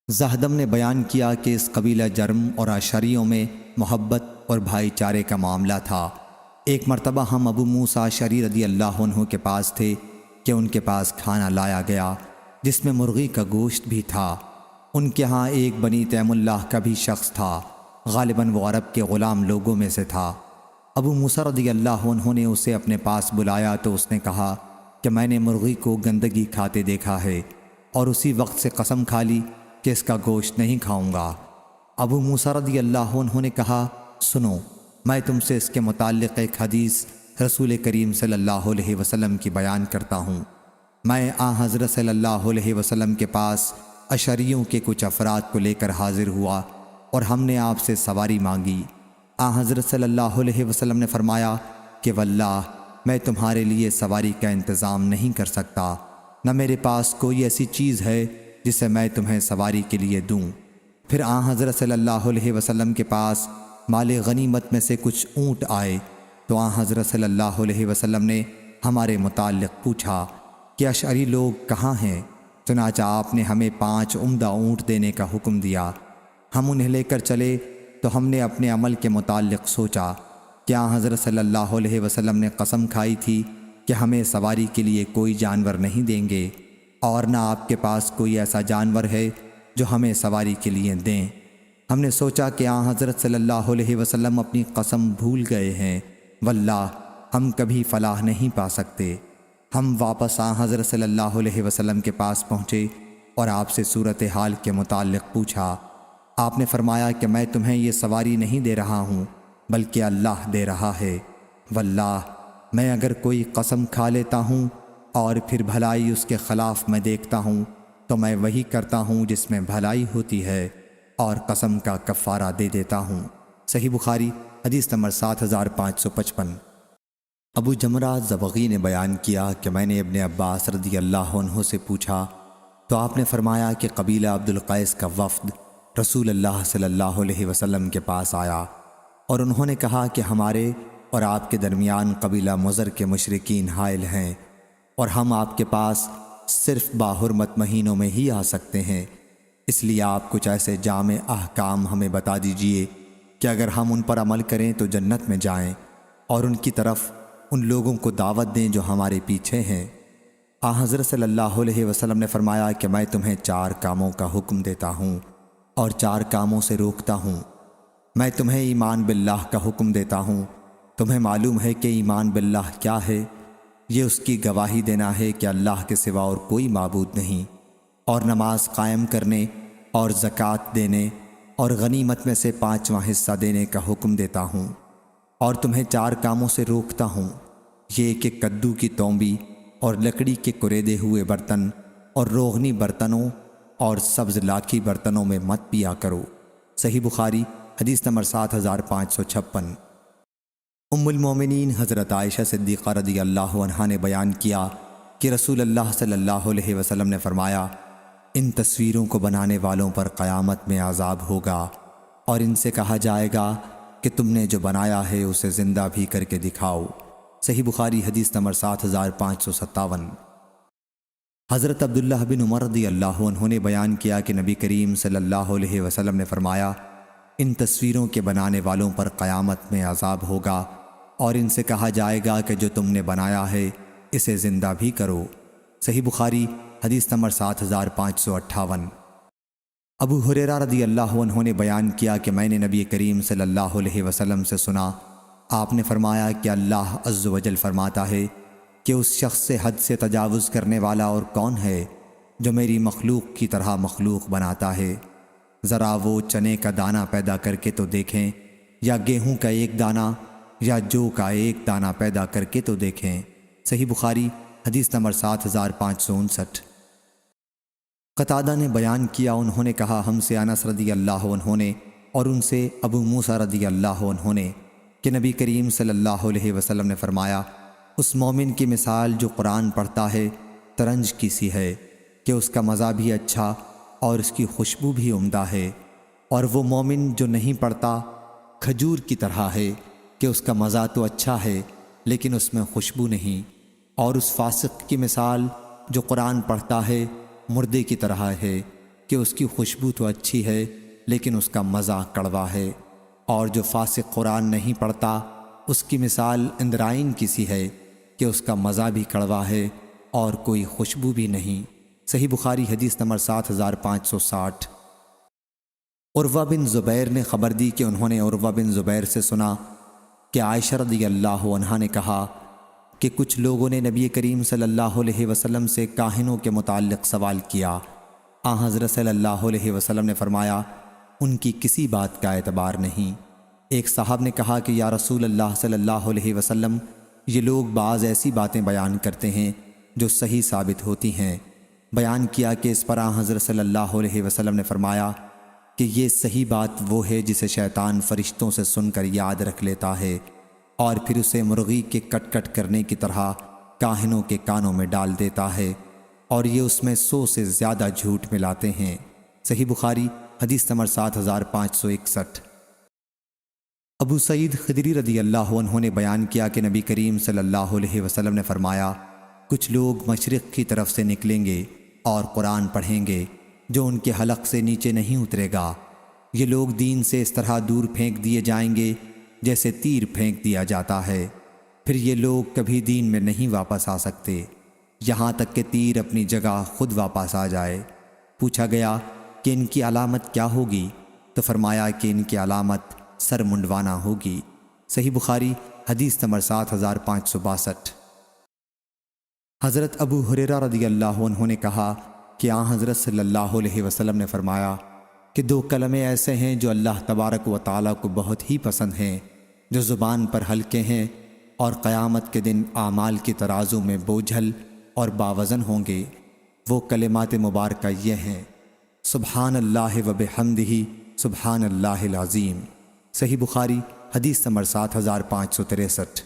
زہدم نے بیان کیا کہ اس قبیلہ جرم اور اشعریوں میں محبت اور بھائی چارے کا معاملہ تھا۔ ایک مرتبہ ہم ابو موسیٰ اشعری رضی اللہ عنہ کے پاس تھے کہ ان کے پاس کھانا لایا گیا جس میں مرغی کا گوشت بھی تھا۔ ان کے ہاں ایک بنی تیم اللہ کا بھی شخص تھا، غالباً وہ عرب کے غلام لوگوں میں سے تھا۔ ابو موسیٰ رضی اللہ عنہ نے اسے اپنے پاس بلایا تو اس نے کہا کہ میں نے مرغی کو گندگی کھاتے دیکھا ہے اور اسی وقت سے قسم کھا لی کہ اس کا گوشت نہیں کھاؤں گا۔ ابو موسیٰ رضی اللہ عنہ نے کہا سنو، میں تم سے اس کے متعلق ایک حدیث رسول کریم صلی اللہ علیہ وسلم کی بیان کرتا ہوں۔ میں حضرت صلی اللہ علیہ وسلم کے پاس اشعریوں کے کچھ افراد کو لے کر حاضر ہوا اور ہم نے آپ سے سواری مانگی۔ حضرت صلی اللہ علیہ وسلم نے فرمایا کہ واللہ میں تمہارے لیے سواری کا انتظام نہیں کر سکتا، نہ میرے پاس کوئی ایسی چیز ہے جسے میں تمہیں سواری کے لیے دوں۔ پھر حضرت صلی اللہ علیہ وسلم کے پاس مال غنیمت میں سے کچھ اونٹ آئے تو حضرت صلی اللہ علیہ وسلم نے ہمارے متعلق پوچھا کہ اشعری لوگ کہاں ہیں؟ چنانچہ آپ نے ہمیں 5 عمدہ اونٹ دینے کا حکم دیا۔ ہم انہیں لے کر چلے تو ہم نے اپنے عمل کے متعلق سوچا کہ حضرت صلی اللہ علیہ وسلم نے قسم کھائی تھی کہ ہمیں سواری کے لیے کوئی جانور نہیں دیں گے اور نہ آپ کے پاس کوئی ایسا جانور ہے جو ہمیں سواری کے لیے دیں۔ ہم نے سوچا کہ حضرت صلی اللہ علیہ وسلم اپنی قسم بھول گئے ہیں، واللہ ہم کبھی فلاح نہیں پا سکتے۔ ہم واپس حضرت صلی اللہ علیہ وسلم کے پاس پہنچے اور آپ سے صورتحال کے متعلق پوچھا۔ آپ نے فرمایا کہ میں تمہیں یہ سواری نہیں دے رہا ہوں بلکہ اللہ دے رہا ہے، واللہ میں اگر کوئی قسم کھا لیتا ہوں اور پھر بھلائی اس کے خلاف میں دیکھتا ہوں تو میں وہی کرتا ہوں جس میں بھلائی ہوتی ہے اور قسم کا کفارہ دے دیتا ہوں۔ صحیح بخاری حدیث نمبر 7555۔ ابو جمرہ زبغی نے بیان کیا کہ میں نے ابن عباس رضی اللہ عنہ سے پوچھا تو آپ نے فرمایا کہ قبیلہ عبد القیس کا وفد رسول اللہ صلی اللہ علیہ وسلم کے پاس آیا اور انہوں نے کہا کہ ہمارے اور آپ کے درمیان قبیلہ مضر کے مشرکین حائل ہیں اور ہم آپ کے پاس صرف باحرمت مہینوں میں ہی آ سکتے ہیں، اس لیے آپ کچھ ایسے جامع احکام ہمیں بتا دیجئے کہ اگر ہم ان پر عمل کریں تو جنت میں جائیں اور ان کی طرف ان لوگوں کو دعوت دیں جو ہمارے پیچھے ہیں۔ حضرت صلی اللہ علیہ وسلم نے فرمایا کہ میں تمہیں 4 کاموں کا حکم دیتا ہوں، اور 4 کاموں سے روکتا ہوں۔ میں تمہیں ایمان باللہ کا حکم دیتا ہوں۔ تمہیں معلوم ہے کہ ایمان باللہ کیا ہے؟ یہ اس کی گواہی دینا ہے کہ اللہ کے سوا اور کوئی معبود نہیں، اور نماز قائم کرنے اور زکوٰۃ دینے اور غنیمت میں سے 5واں حصہ دینے کا حکم دیتا ہوں۔ اور تمہیں 4 کاموں سے روکتا ہوں، یہ کہ کدو کی تونبی اور لکڑی کے کریدے ہوئے برتن اور روغنی برتنوں اور سبز لاکھی برتنوں میں مت پیا کرو۔ صحیح بخاری حدیث نمبر 7556۔ ام المومنین حضرت عائشہ صدیقہ رضی اللہ عنہا نے بیان کیا کہ رسول اللہ صلی اللہ علیہ وسلم نے فرمایا، ان تصویروں کو بنانے والوں پر قیامت میں عذاب ہوگا، اور ان سے کہا جائے گا کہ تم نے جو بنایا ہے اسے زندہ بھی کر کے دکھاؤ۔ صحیح بخاری حدیث نمبر 7557۔ حضرت عبداللہ بن عمر رضی اللہ عنہ نے بیان کیا کہ نبی کریم صلی اللہ علیہ وسلم نے فرمایا، ان تصویروں کے بنانے والوں پر قیامت میں عذاب ہوگا، اور ان سے کہا جائے گا کہ جو تم نے بنایا ہے اسے زندہ بھی کرو۔ صحیح بخاری حدیث نمبر 7558۔ ابو ہریرہ رضی اللہ عنہ نے بیان کیا کہ میں نے نبی کریم صلی اللہ علیہ وسلم سے سنا، آپ نے فرمایا کہ اللہ عز و جل فرماتا ہے کہ اس شخص سے حد سے تجاوز کرنے والا اور کون ہے جو میری مخلوق کی طرح مخلوق بناتا ہے؟ ذرا وہ چنے کا دانہ پیدا کر کے تو دیکھیں، یا گیہوں کا ایک دانہ، یا جو کا ایک دانہ پیدا کر کے تو دیکھیں۔ صحیح بخاری حدیث نمبر 7559۔ قتادہ نے بیان کیا، انہوں نے کہا ہم سے انس رضی اللہ عنہ نے اور ان سے ابو موسیٰ رضی اللہ عنہ نے کہ نبی کریم صلی اللہ علیہ وسلم نے فرمایا، اس مومن کی مثال جو قرآن پڑھتا ہے ترنج کی سی ہے کہ اس کا مزہ بھی اچھا اور اس کی خوشبو بھی عمدہ ہے، اور وہ مومن جو نہیں پڑھتا کھجور کی طرح ہے کہ اس کا مزہ تو اچھا ہے لیکن اس میں خوشبو نہیں، اور اس فاسق کی مثال جو قرآن پڑھتا ہے مردے کی طرح ہے کہ اس کی خوشبو تو اچھی ہے لیکن اس کا مزہ کڑوا ہے، اور جو فاسق قرآن نہیں پڑھتا اس کی مثال اندرائن کی سی ہے کہ اس کا مزہ بھی کڑوا ہے اور کوئی خوشبو بھی نہیں۔ صحیح بخاری حدیث نمبر 7560۔ عروہ بن زبیر نے خبر دی کہ انہوں نے عروہ بن زبیر سے سنا کہ عائشہ رضی اللہ عنہا نے کہا کہ کچھ لوگوں نے نبی کریم صلی اللہ علیہ وسلم سے کاہنوں کے متعلق سوال کیا۔ حضرت صلی اللہ علیہ وسلم نے فرمایا، ان کی کسی بات کا اعتبار نہیں۔ ایک صاحب نے کہا کہ یا رسول اللہ صلی اللہ علیہ وسلم، یہ لوگ بعض ایسی باتیں بیان کرتے ہیں جو صحیح ثابت ہوتی ہیں۔ بیان کیا کہ اس پر حضرت صلی اللہ علیہ وسلم نے فرمایا کہ یہ صحیح بات وہ ہے جسے شیطان فرشتوں سے سن کر یاد رکھ لیتا ہے اور پھر اسے مرغی کے کٹ کٹ کرنے کی طرح کاہنوں کے کانوں میں ڈال دیتا ہے، اور یہ اس میں 100 سے زیادہ جھوٹ ملاتے ہیں۔ صحیح بخاری حدیث نمبر 7561۔ ابو سعید خدری رضی اللہ عنہ نے بیان کیا کہ نبی کریم صلی اللہ علیہ وسلم نے فرمایا، کچھ لوگ مشرق کی طرف سے نکلیں گے اور قرآن پڑھیں گے جو ان کے حلق سے نیچے نہیں اترے گا۔ یہ لوگ دین سے اس طرح دور پھینک دیے جائیں گے جیسے تیر پھینک دیا جاتا ہے، پھر یہ لوگ کبھی دین میں نہیں واپس آ سکتے یہاں تک کہ تیر اپنی جگہ خود واپس آ جائے۔ پوچھا گیا کہ ان کی علامت کیا ہوگی؟ تو فرمایا کہ ان کی علامت سر منڈوانا ہوگی۔ صحیح بخاری حدیث نمبر 7562۔ حضرت ابو ہریرہ رضی اللہ عنہ نے کہا کہ حضرت صلی اللہ علیہ وسلم نے فرمایا کہ 2 کلمے ایسے ہیں جو اللہ تبارک و تعالیٰ کو بہت ہی پسند ہیں، جو زبان پر ہلکے ہیں اور قیامت کے دن اعمال کی ترازو میں بوجھل اور باوزن ہوں گے۔ وہ کلمات مبارکہ یہ ہیں، سبحان اللہ و بحمدہ سبحان اللہ العظیم۔ صحیح بخاری حدیث نمبر 7563۔